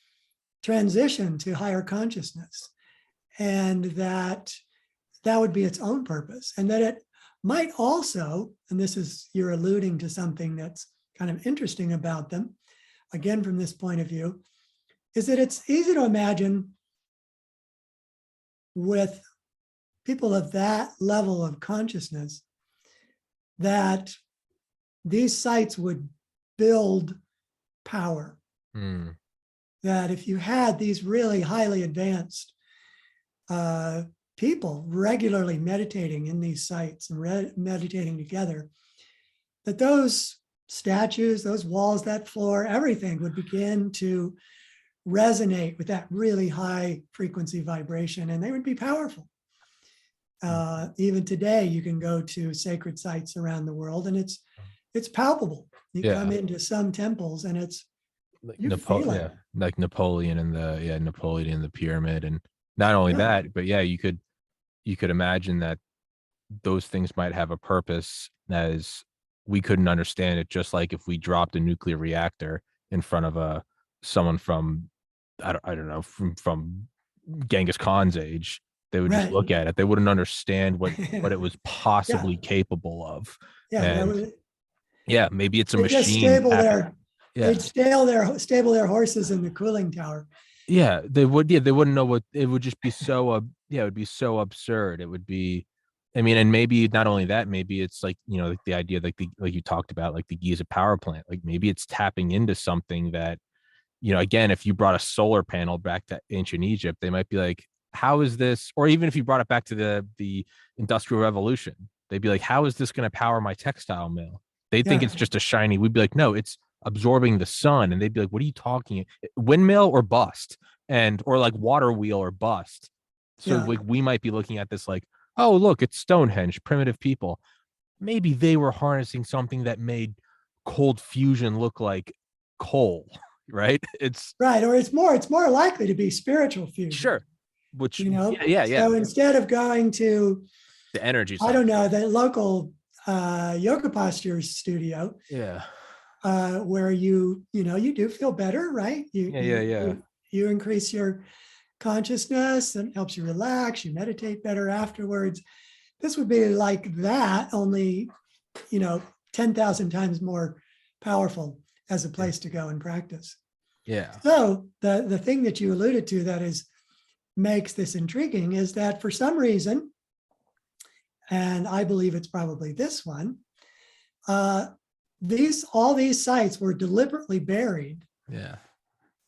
transition to higher consciousness, and that would be its own purpose. And that it might also, and this is, you're alluding to something that's kind of interesting about them, again, from this point of view, is that it's easy to imagine with people of that level of consciousness that these sites would build power. That if you had these really highly advanced people regularly meditating in these sites and meditating together, that those statues, those walls, that floor, everything would begin to resonate with that really high frequency vibration, and they would be powerful. Even today, you can go to sacred sites around the world, and it's palpable. You come into some temples, and it's like like Napoleon and the pyramid, and not only that, but you could imagine that those things might have a purpose, as we couldn't understand it. Just like if we dropped a nuclear reactor in front of someone from I don't know from Genghis Khan's age, they would just look at it. They wouldn't understand what it was possibly capable of. Maybe it's a machine. They'd stable their horses in the cooling tower. They would. They wouldn't know what it would just be. So it would be so absurd. It would be. I mean, and maybe not only that. Maybe it's like like the idea, like you talked about, like the Giza power plant. Like maybe it's tapping into something that, again, if you brought a solar panel back to ancient Egypt, they might be like, how is this? Or even if you brought it back to the Industrial Revolution, they'd be like, how is this going to power my textile mill? They think it's just a shiny. We'd be like, no, it's absorbing the sun. And they'd be like, what are you talking? Windmill or bust? Or like water wheel or bust. So like we might be looking at this like, oh, look, it's Stonehenge, primitive people. Maybe they were harnessing something that made cold fusion look like coal, right? It's right. Or it's more likely to be spiritual fusion. Sure. Which, So instead of going to the energy side, I don't know, the local yoga postures studio, where you do feel better, right? You increase your consciousness, and helps you relax. You meditate better afterwards. This would be like that, only 10,000 times more powerful as a place to go and practice. So the thing that you alluded to that makes this intriguing is that for some reason, and I believe it's probably this one, all these sites were deliberately buried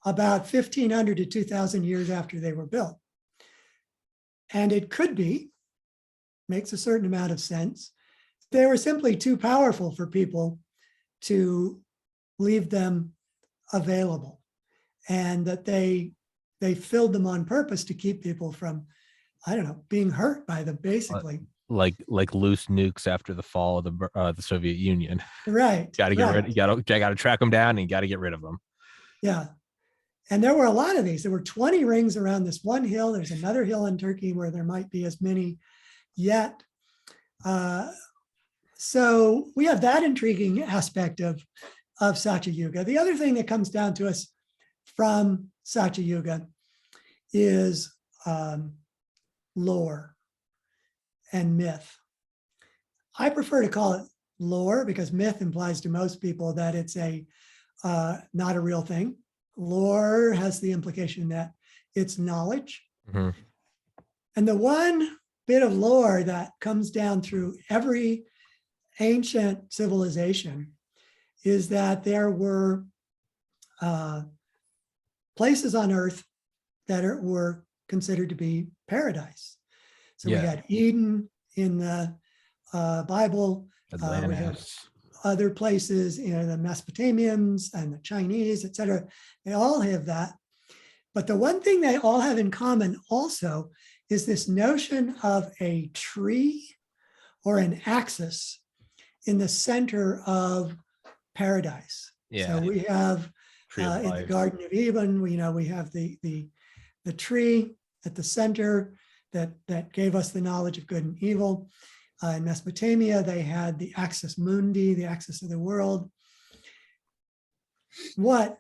about 1,500 to 2,000 years after they were built. And it could be, makes a certain amount of sense, they were simply too powerful for people to leave them available. and that they filled them on purpose to keep people from, I don't know, being hurt by them, basically. Like loose nukes after the fall of the Soviet Union. Right. Got to get rid. Right. Got to track them down, and you got to get rid of them. Yeah. And there were a lot of these. There were 20 rings around this one hill. There's another hill in Turkey where there might be as many yet. So we have that intriguing aspect of Satya Yuga. The other thing that comes down to us from Satya Yuga is lore and myth. I prefer to call it lore because myth implies to most people that it's not a real thing. Lore has the implication that it's knowledge. Mm-hmm. And the one bit of lore that comes down through every ancient civilization is that there were places on earth that were considered to be paradise. So we had Eden in the Bible. We have other places, the Mesopotamians and the Chinese, et cetera. They all have that. But the one thing they all have in common also is this notion of a tree or an axis in the center of paradise. So we have in the Garden of Eden, we have the tree at the center that gave us the knowledge of good and evil. In Mesopotamia, they had the axis mundi, the axis of the world. What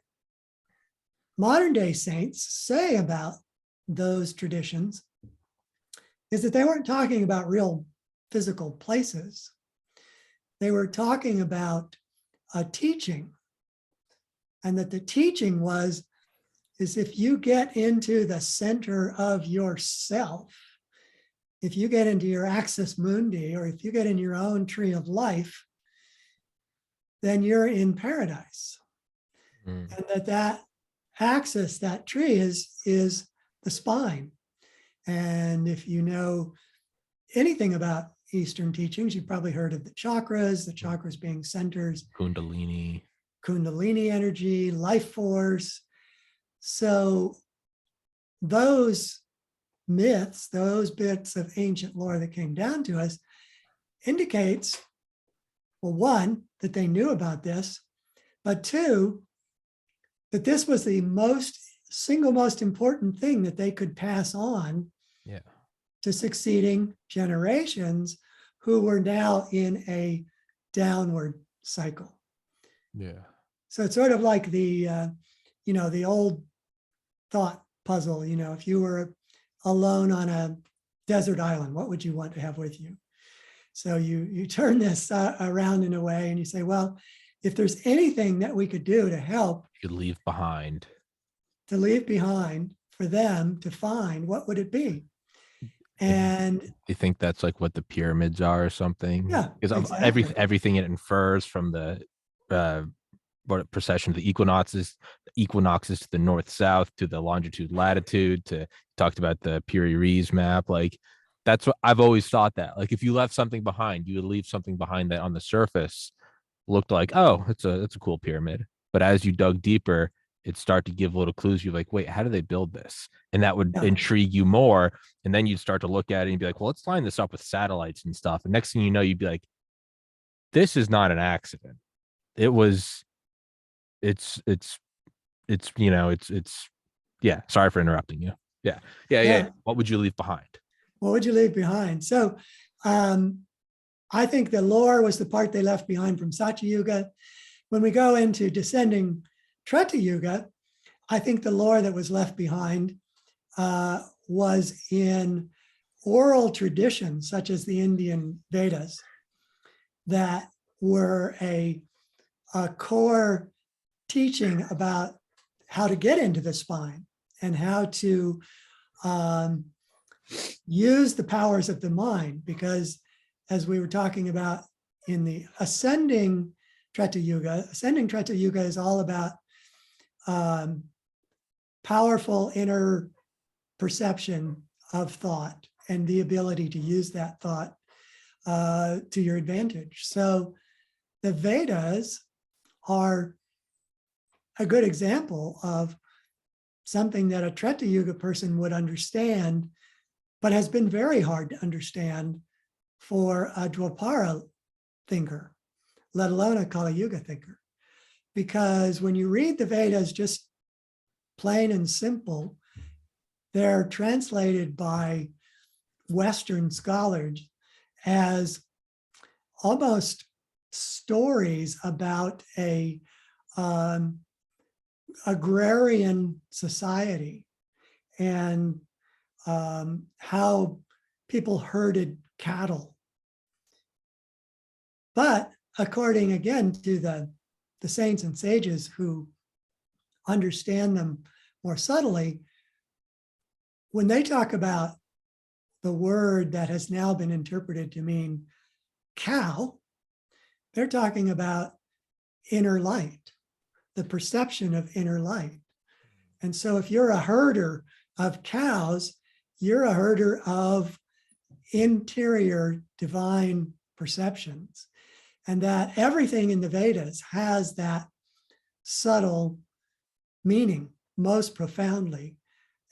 modern day saints say about those traditions is that they weren't talking about real physical places. They were talking about a teaching, and that the teaching is if you get into the center of yourself, if you get into your axis mundi, or if you get in your own tree of life, then you're in paradise. And that axis, that tree is the spine. And if you know anything about Eastern teachings, you've probably heard of the chakras being centers, Kundalini energy, life force. So those myths, those bits of ancient lore that came down to us indicates, well, one, that they knew about this, but two, that this was the single most important thing that they could pass on to succeeding generations who were now in a downward cycle. So it's sort of like the old thought puzzle. If you were alone on a desert island, what would you want to have with you? So you turn this around in a way and you say, well, if there's anything that we could do to help, you leave behind for them to find, what would it be? And you think that's like what the pyramids are or something? Yeah, because exactly. everything it infers from the precession of the equinoxes to the north-south, to the longitude-latitude, to talked about the Piri-Reis map. Like, that's what I've always thought, that like if you left something behind, you would leave something behind that on the surface looked like, oh, it's a cool pyramid. But as you dug deeper, it started to give little clues. You're like, wait, how do they build this? And that would intrigue you more. And then you'd start to look at it and be like, well, let's line this up with satellites and stuff. And next thing you know, you'd be like, this is not an accident. It's sorry for interrupting you. Yeah. What would you leave behind? What would you leave behind? So I think the lore was the part they left behind from Satya Yuga. When we go into descending Treta Yuga, I think the lore that was left behind was in oral traditions, such as the Indian Vedas, that were a core teaching about how to get into the spine and how to use the powers of the mind. Because as we were talking about in the ascending Treta Yuga is all about powerful inner perception of thought and the ability to use that thought to your advantage. So the Vedas are a good example of something that a Treta Yuga person would understand, but has been very hard to understand for a Dwapara thinker, let alone a Kali Yuga thinker. Because when you read the Vedas just plain and simple, they're translated by Western scholars as almost stories about a agrarian society and how people herded cattle. But according again to the saints and sages who understand them more subtly, when they talk about the word that has now been interpreted to mean cow, they're talking about inner light, the perception of inner light. And so if you're a herder of cows, you're a herder of interior divine perceptions. And that everything in the Vedas has that subtle meaning most profoundly.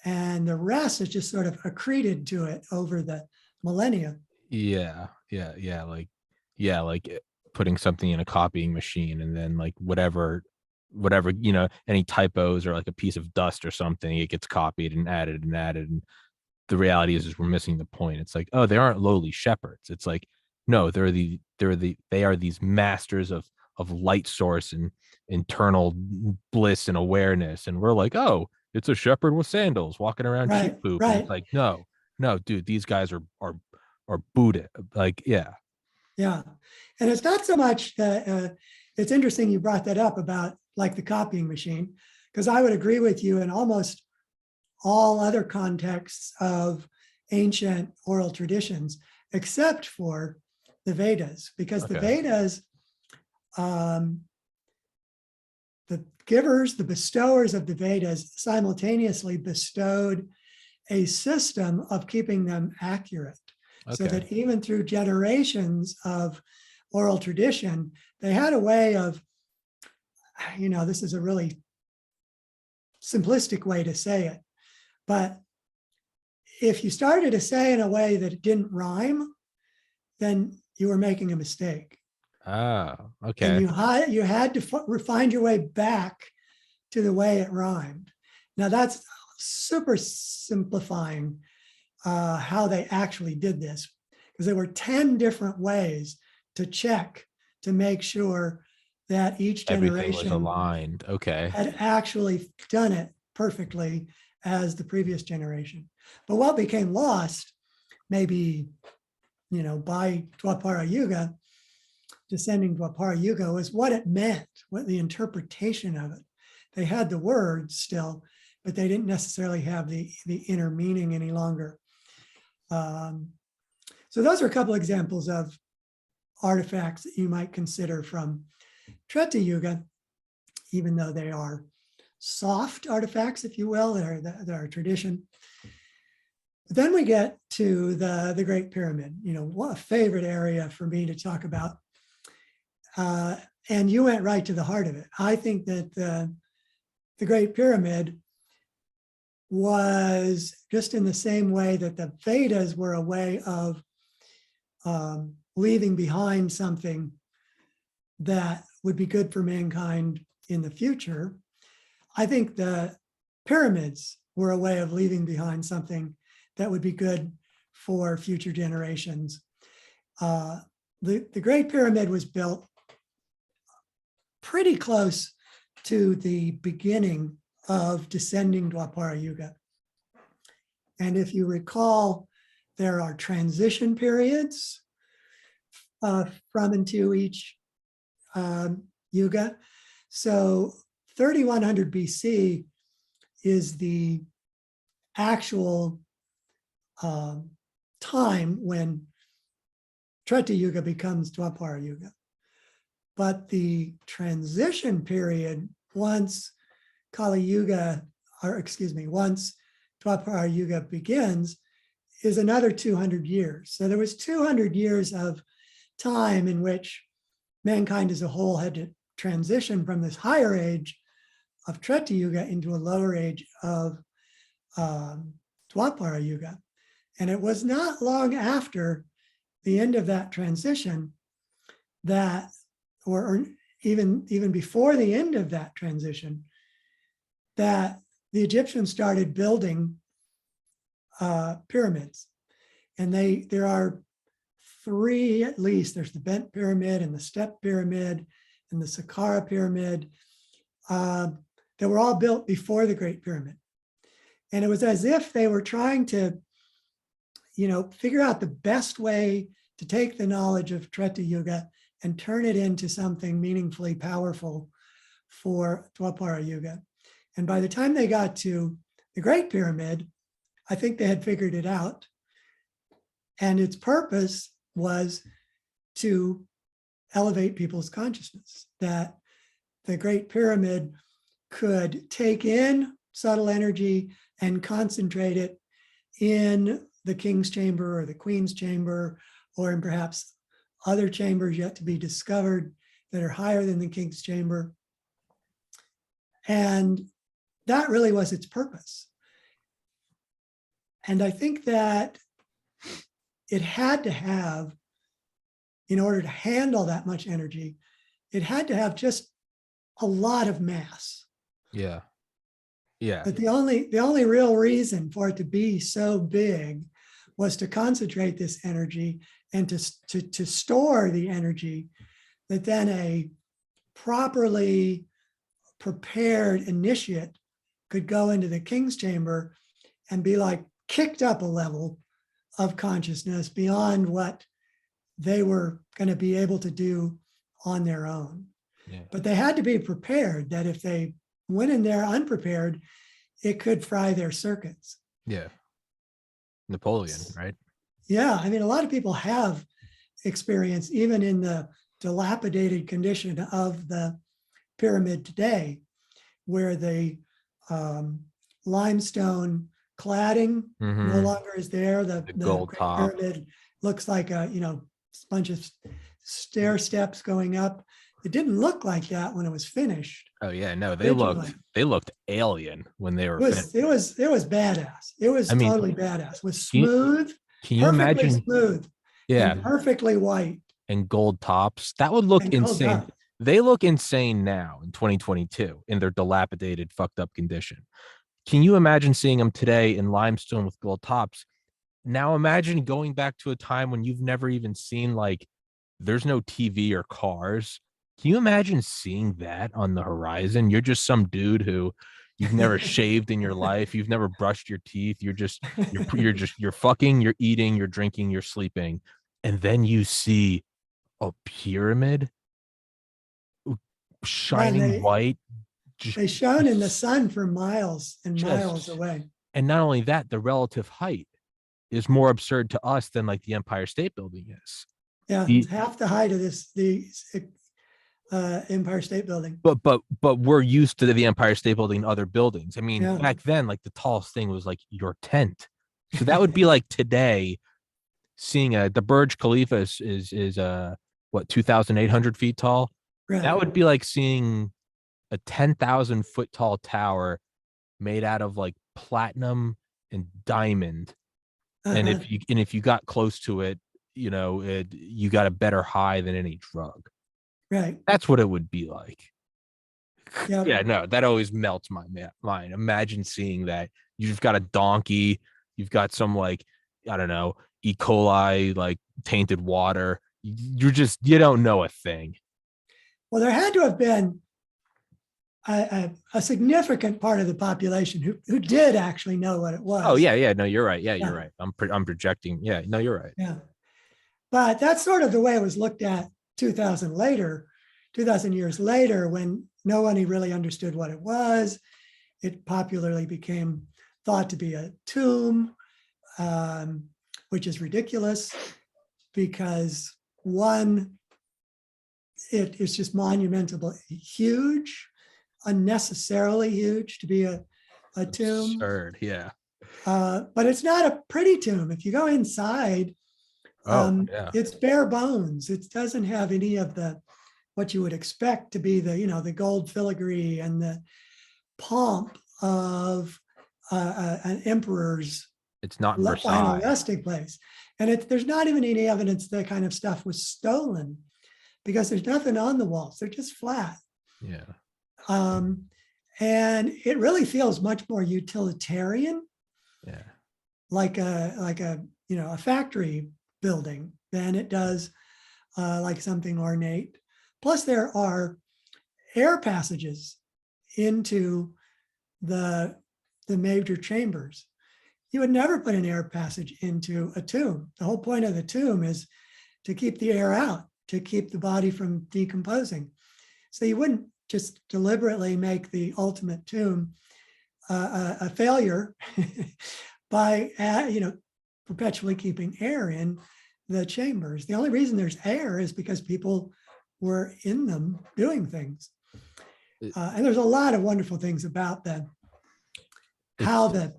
And the rest is just sort of accreted to it over the millennia. Yeah. Like putting something in a copying machine and then like whatever, any typos or like a piece of dust or something, it gets copied and added and added. And the reality is we're missing the point. It's like, oh, they aren't lowly shepherds. It's like, no, they are these masters of light source and internal bliss and awareness. And we're like, oh, it's a shepherd with sandals walking around sheep Right, poop. And right. it's like, no, dude, these guys are Buddha. Like, yeah. Yeah. And it's not so much that it's interesting you brought that up about like the copying machine, because I would agree with you in almost all other contexts of ancient oral traditions, except for the Vedas, because the Okay. Vedas, the givers, the bestowers of the Vedas simultaneously bestowed a system of keeping them accurate. So Okay. that even through generations of oral tradition, they had a way of, this is a really simplistic way to say it, but if you started to say in a way that it didn't rhyme, then you were making a mistake. Ah, And okay. you had to find your way back to the way it rhymed. Now that's super simplifying how they actually did this, because there were 10 different ways to check to make sure that each Everything was generation aligned. Okay. had actually done it perfectly as the previous generation. But what became lost, maybe, by Dwapara Yuga, descending Dwapara Yuga, was what it meant, what the interpretation of it. They had the words still, but they didn't necessarily have the inner meaning any longer. So those are a couple examples of artifacts that you might consider from Treta Yuga, even though they are soft artifacts, if you will, they're a tradition. But then we get to the Great Pyramid, what a favorite area for me to talk about. And you went right to the heart of it. I think that the Great Pyramid was just in the same way that the Vedas were a way of leaving behind something that would be good for mankind in the future. I think the pyramids were a way of leaving behind something that would be good for future generations. The Great Pyramid was built pretty close to the beginning of descending Dwapara Yuga. And if you recall, there are transition periods from and to each Yuga. So 3100 BC is the actual time when Treta Yuga becomes Dwapara Yuga. But the transition period, once Kali Yuga, once Dwapara Yuga begins, is another 200 years. So there was 200 years of time in which mankind as a whole had to transition from this higher age Treta Yuga into a lower age of Dwapara Yuga. And it was not long after the end of that transition that, or even before the end of that transition, that the Egyptians started building pyramids. And there are three at least. There's the Bent Pyramid and the Step Pyramid and the Saqqara Pyramid that were all built before the Great Pyramid. And it was as if they were trying to, figure out the best way to take the knowledge of Treta Yuga and turn it into something meaningfully powerful for Dwapara Yuga. And by the time they got to the Great Pyramid, I think they had figured it out. And its purpose was to elevate people's consciousness, that the Great Pyramid could take in subtle energy and concentrate it in the king's chamber or the queen's chamber, or in perhaps other chambers yet to be discovered that are higher than the king's chamber. And that really was its purpose. And I think that it had to have, in order to handle that much energy, it had to have just a lot of mass. Yeah. Yeah. But the only real reason for it to be so big was to concentrate this energy and to store the energy that then a properly prepared initiate could go into the king's chamber and be like kicked up a level of consciousness beyond what they were going to be able to do on their own. Yeah. But they had to be prepared that if they went in there unprepared, it could fry their circuits. Yeah. Napoleon, right? Yeah. I mean, a lot of people have experience, even in the dilapidated condition of the pyramid today, where the limestone cladding no longer is there. The gold Great top Pyramid looks like a bunch of stair steps going up. It didn't look like that when it was finished. Oh yeah, no, originally. they looked alien when they were finished. It was badass. It was totally badass. It was smooth. Can you perfectly imagine? Smooth. Yeah, And perfectly white. And gold tops. That would look And gold insane. top. They look insane now in 2022 in their dilapidated, fucked up condition. Can you imagine seeing them today in limestone with gold tops? Now imagine going back to a time when you've never even seen, like, there's no TV or cars. Can you imagine seeing that on the horizon? You're just some dude who you've never shaved in your life. You've never brushed your teeth. You're fucking, you're eating, you're drinking, you're sleeping. And then you see a pyramid shining white. They shone in the sun for miles and miles away. And not only that, the relative height is more absurd to us than like the Empire State Building is. Yeah, half the height of the Empire State Building. But we're used to the Empire State Building and other buildings. I mean, back then, like, the tallest thing was like your tent. So that would be like today seeing the Burj Khalifa is what, 2,800 feet tall. Right. That would be like seeing a 10,000 foot tall tower made out of like platinum and diamond. And if you got close to it, you got a better high than any drug. Right. That's what it would be like. Yep. Yeah, no, that always melts my mind. Imagine seeing that. You've got a donkey. You've got some, like, I don't know, E. coli, like tainted water. You don't know a thing. Well, there had to have been a significant part of the population who did actually know what it was. Oh yeah. No, you're right. Yeah, you're right. I'm projecting. Yeah, no, you're right. Yeah. But that's sort of the way it was looked at 2,000 years later, when no one really understood what it was. It popularly became thought to be a tomb, which is ridiculous because, one, it is just monumentally huge, unnecessarily huge to be a tomb. Absurd, yeah. But it's not a pretty tomb. If you go inside, it's bare bones. It doesn't have any of what you would expect to be the gold filigree and pomp of an emperor's It's not final Versailles. resting place. And there's not even any evidence that kind of stuff was stolen because there's nothing on the walls. They're just flat. Yeah. And it really feels much more utilitarian, Yeah. like a factory building than it does like something ornate. Plus, there are air passages into the major chambers. You would never put an air passage into a tomb. The whole point of the tomb is to keep the air out, to keep the body from decomposing. So you wouldn't just deliberately make the ultimate tomb a failure by perpetually keeping air in the chambers. The only reason there's air is because people were in them doing things. And there's a lot of wonderful things about them. How the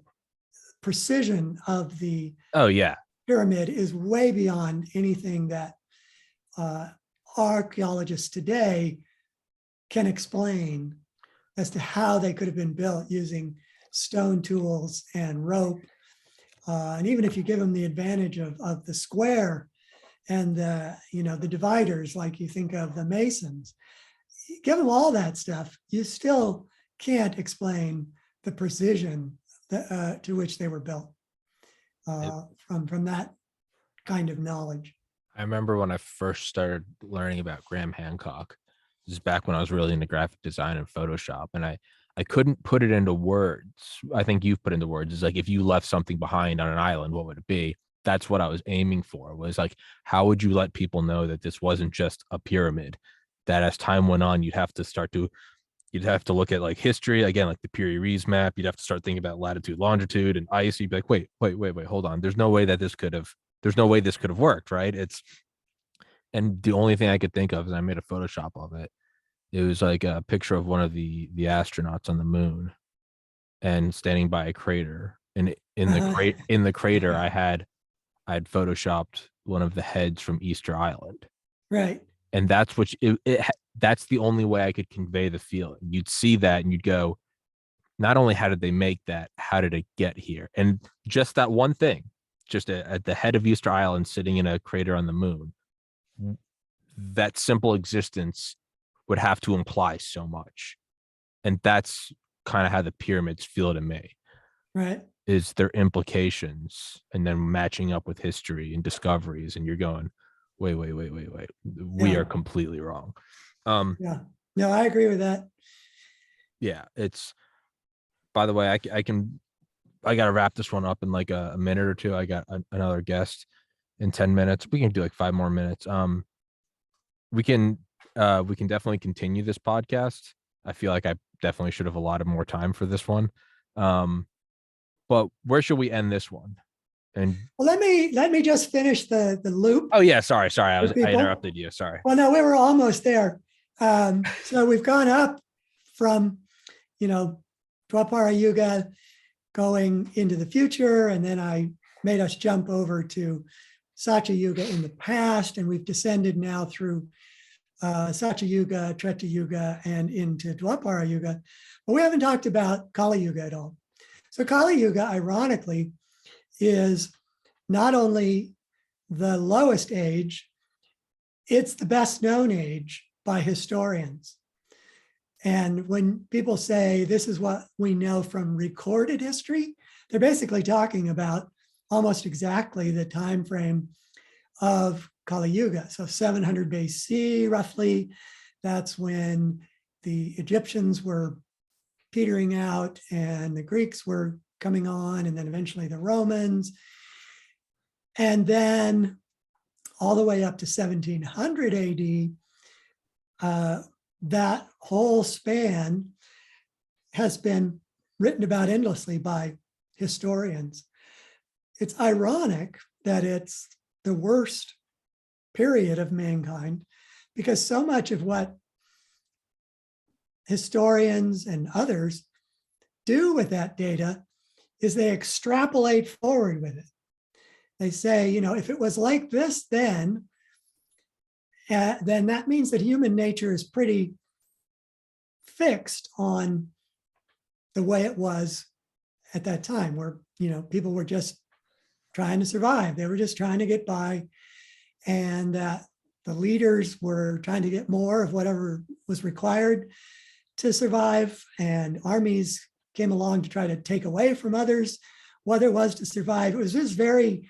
precision of the pyramid is way beyond anything that archaeologists today can explain as to how they could have been built using stone tools and rope. And even if you give them the advantage of the square and the dividers, like you think of the masons, give them all that stuff, you still can't explain the precision to which they were built from that kind of knowledge. I remember when I first started learning about Graham Hancock. This is back when I was really into graphic design and Photoshop, and I couldn't put it into words. I think you've put into words. It's like, if you left something behind on an island, what would it be? That's what I was aiming for, was like, how would you let people know that this wasn't just a pyramid? That as time went on, you'd have to look at like history again, like the Piri Reis map. You'd have to start thinking about latitude, longitude, and ice. You'd be like, wait, hold on. There's no way this could have worked, right? And the only thing I could think of is I made a Photoshop of it. It was like a picture of one of the astronauts on the moon and standing by a crater. And in the crater, I had photoshopped one of the heads from Easter Island. Right. And that's that's the only way I could convey the feeling. You'd see that and you'd go, not only how did they make that, how did it get here? And just that one thing, just at the head of Easter Island, sitting in a crater on the moon, that simple existence would have to imply so much. And that's kind of how the pyramids feel to me. Right. Is their implications and then matching up with history and discoveries. And you're going, wait. We are completely wrong. Yeah. No, I agree with that. Yeah. It's, by the way, I got to wrap this one up in like a minute or two. I got another guest in 10 minutes. We can do like 5 more minutes. We can definitely continue this podcast. I feel like I definitely should have allotted more time for this one. But where should we end this one? And well, let me just finish the loop. Oh yeah, sorry. I interrupted you. Sorry. Well, no, we were almost there. So we've gone up from, Dwapara Yuga going into the future, and then I made us jump over to Satya Yuga in the past, and we've descended now through Satya Yuga, Treta Yuga, and into Dwapara Yuga. But we haven't talked about Kali Yuga at all. So Kali Yuga, ironically, is not only the lowest age, it's the best known age by historians. And when people say this is what we know from recorded history, they're basically talking about almost exactly the time frame of Kali Yuga. So 700 BC, roughly, that's when the Egyptians were petering out and the Greeks were coming on, and then eventually the Romans. And then all the way up to 1700 AD, that whole span has been written about endlessly by historians. It's ironic that it's the worst period of mankind, because so much of what historians and others do with that data is they extrapolate forward with it. They say, if it was like this then that means that human nature is pretty fixed on the way it was at that time, where, people were just trying to survive. They were just trying to get by, and that the leaders were trying to get more of whatever was required to survive, and armies came along to try to take away from others what it was to survive. It was just very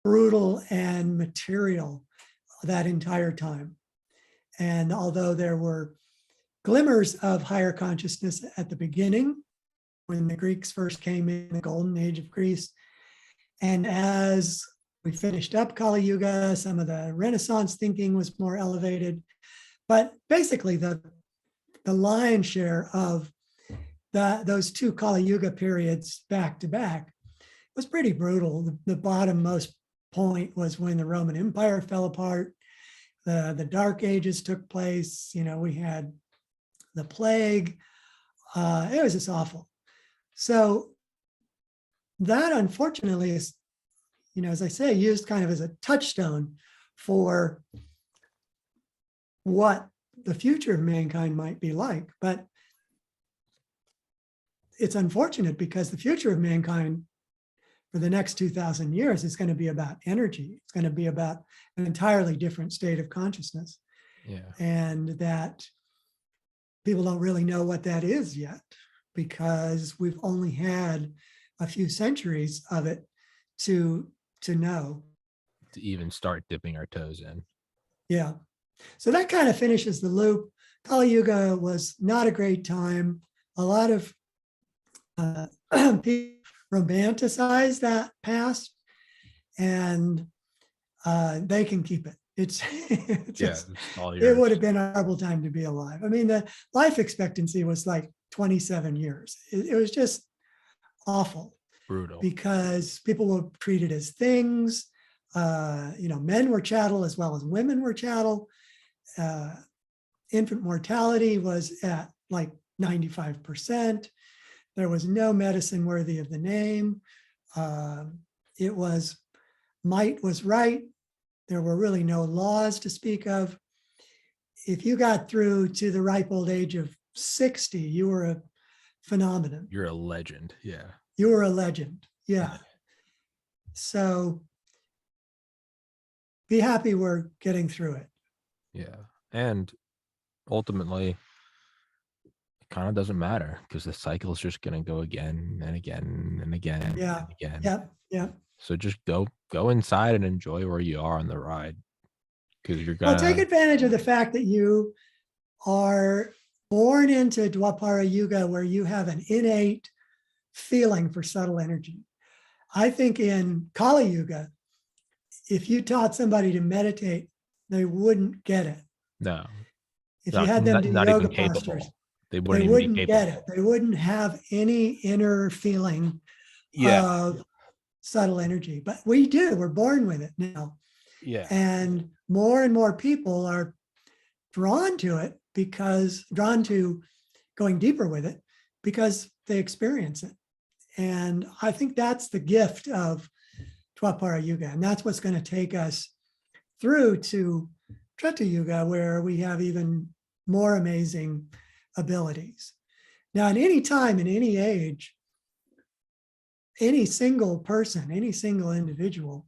brutal and material that entire time. And although there were glimmers of higher consciousness at the beginning, when the Greeks first came in, the golden age of Greece, and as we finished up Kali Yuga, some of the Renaissance thinking was more elevated. But basically, the lion's share of those two Kali Yuga periods back to back was pretty brutal. The bottommost point was when the Roman Empire fell apart. The Dark Ages took place. We had the plague. It was just awful. So that, unfortunately, is, as I say, used kind of as a touchstone for what the future of mankind might be like. But it's unfortunate, because the future of mankind for the next 2,000 years is going to be about energy. It's going to be about an entirely different state of consciousness. Yeah. And that people don't really know what that is yet, because we've only had a few centuries of it to know. To even start dipping our toes in. Yeah. So that kind of finishes the loop. Kali Yuga was not a great time. A lot of people romanticize that past, and they can keep it. It's just, it's all it yours. would have been a horrible time to be alive. I mean, the life expectancy was like 27 years. It was just awful. Brutal. Because people were treated as things. Men were chattel as well as women were chattel. Infant mortality was at like 95%. There was no medicine worthy of the name. It was might was right. There were really no laws to speak of. If you got through to the ripe old age of 60, you were a phenomenon. You're a legend. Yeah. You were a legend. Yeah. So be happy we're getting through it. Yeah. And ultimately, it kind of doesn't matter, because the cycle is just going to go again and again and again Yeah. and again. Yep. Yep. So just go inside and enjoy where you are on the ride, because you're going Well, take advantage of the fact that you are born into Dwapara Yuga, where you have an innate feeling for subtle energy. I think in Kali Yuga, if you taught somebody to meditate, they wouldn't get it. No. If you had them do yoga even postures, they they wouldn't get it. They wouldn't have any inner feeling of subtle energy. But we do. We're born with it now. Yeah. And more people are drawn to going deeper with it, because they experience it. And I think that's the gift of Dwapara Yuga. And that's what's going to take us through to Treta Yuga, where we have even more amazing abilities. Now, in any time, in any age, any single person, any single individual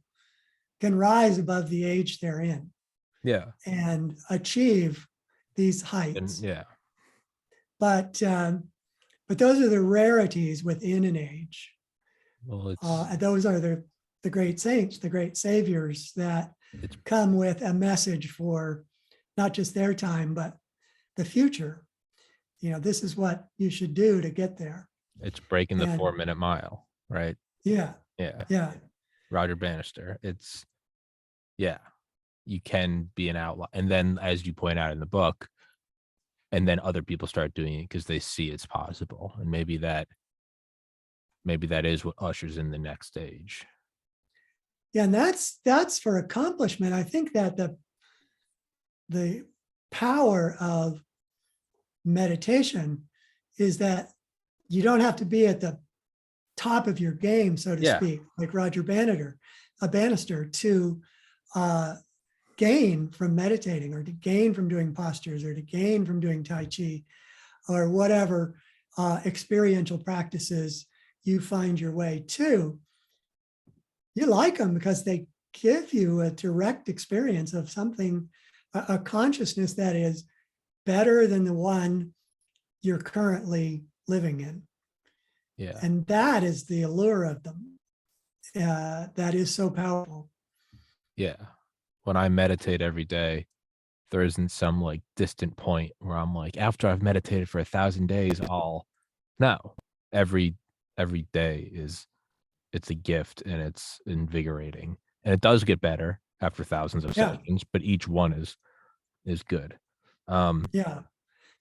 can rise above the age they're in. Yeah. And achieve these heights. Yeah. But those are the rarities within an age. Well, those are the great saints, the great saviors that come with a message for not just their time, but the future. This is what you should do to get there. It's breaking the 4-minute mile, right? Yeah. Yeah. Yeah. Roger Bannister. You can be an outlaw. And then, as you point out in the book, and then other people start doing it because they see it's possible. And maybe that is what ushers in the next stage. Yeah, and that's for accomplishment. I think that the power of meditation is that you don't have to be at the top of your game, so to speak, like Roger Bannister, to gain from meditating, or to gain from doing postures, or to gain from doing Tai Chi, or whatever experiential practices you find your way to, you like them because they give you a direct experience of something, a consciousness that is better than the one you're currently living in. Yeah. And that is the allure of them. That is so powerful. Yeah. When I meditate every day, there isn't some like distant point where I'm like, after I've meditated for 1,000 days, no, every day it's a gift and it's invigorating, and it does get better after thousands of sessions, but each one is good. Yeah.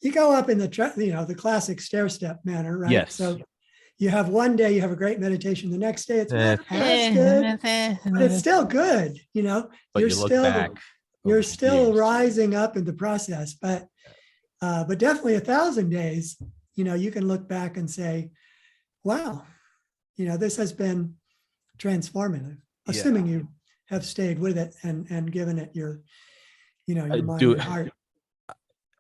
You go up in the classic stair step manner, right? Yes. So you have one day, you have a great meditation. The next day, it's not as good, but it's still good. But you're you look still, back, you're still rising up in the process. But definitely 1,000 days, you can look back and say, wow, this has been transformative, assuming you have stayed with it and given it your mind and heart.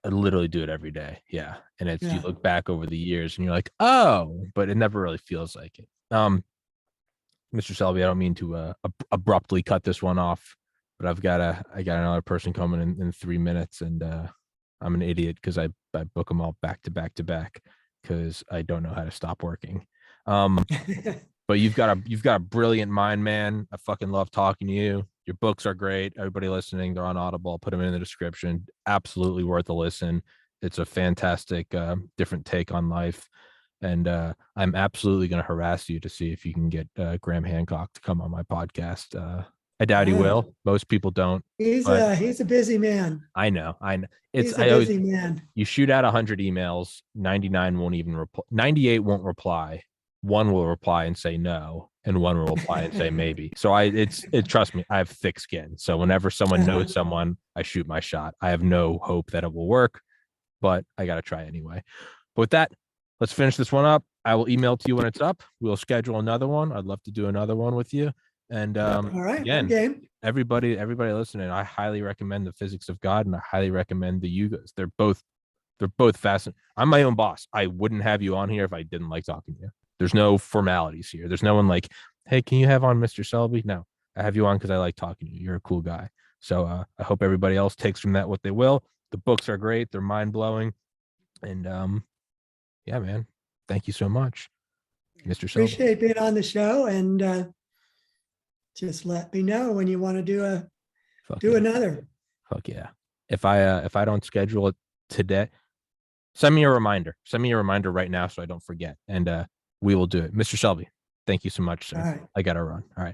I literally do it every day. Yeah. And it's, you look back over the years and you're like, oh, but it never really feels like it. Mr. Selbie, I don't mean to abruptly cut this one off, but I got another person coming in 3 minutes, and I'm an idiot because I book them all back to back to back because I don't know how to stop working. But you've got a brilliant mind, man. I fucking love talking to you. Your books are great. Everybody listening, they're on Audible. I'll put them in the description. Absolutely worth a listen. It's a fantastic, different take on life. And I'm absolutely going to harass you to see if you can get Graham Hancock to come on my podcast. I doubt he will. Most people don't. He's a busy man. I know. He's a busy man. You shoot out 100 emails, 99 won't even reply. 98 won't reply. One will reply and say no, and one will reply and say maybe. So trust me, I have thick skin. So whenever someone knows someone, I shoot my shot. I have no hope that it will work, but I got to try anyway. But with that, let's finish this one up. I will email to you when it's up. We'll schedule another one. I'd love to do another one with you. And all right, again, everybody listening, I highly recommend The Physics of God, and I highly recommend the Yugas. They're both fascinating. I'm my own boss. I wouldn't have you on here if I didn't like talking to you. There's no formalities here. There's no one like, hey, can you have on Mr. Selbie? No, I have you on because I like talking to you. You're a cool guy. So I hope everybody else takes from that what they will. The books are great. They're mind blowing. And yeah, man, thank you so much, Mr. Selbie. Appreciate being on the show, and just let me know when you want to do another. Fuck yeah. If I don't schedule it today, send me a reminder. Send me a reminder right now so I don't forget. And we will do it. Mr. Selbie, thank you so much, sir. All right. I got to run. All right.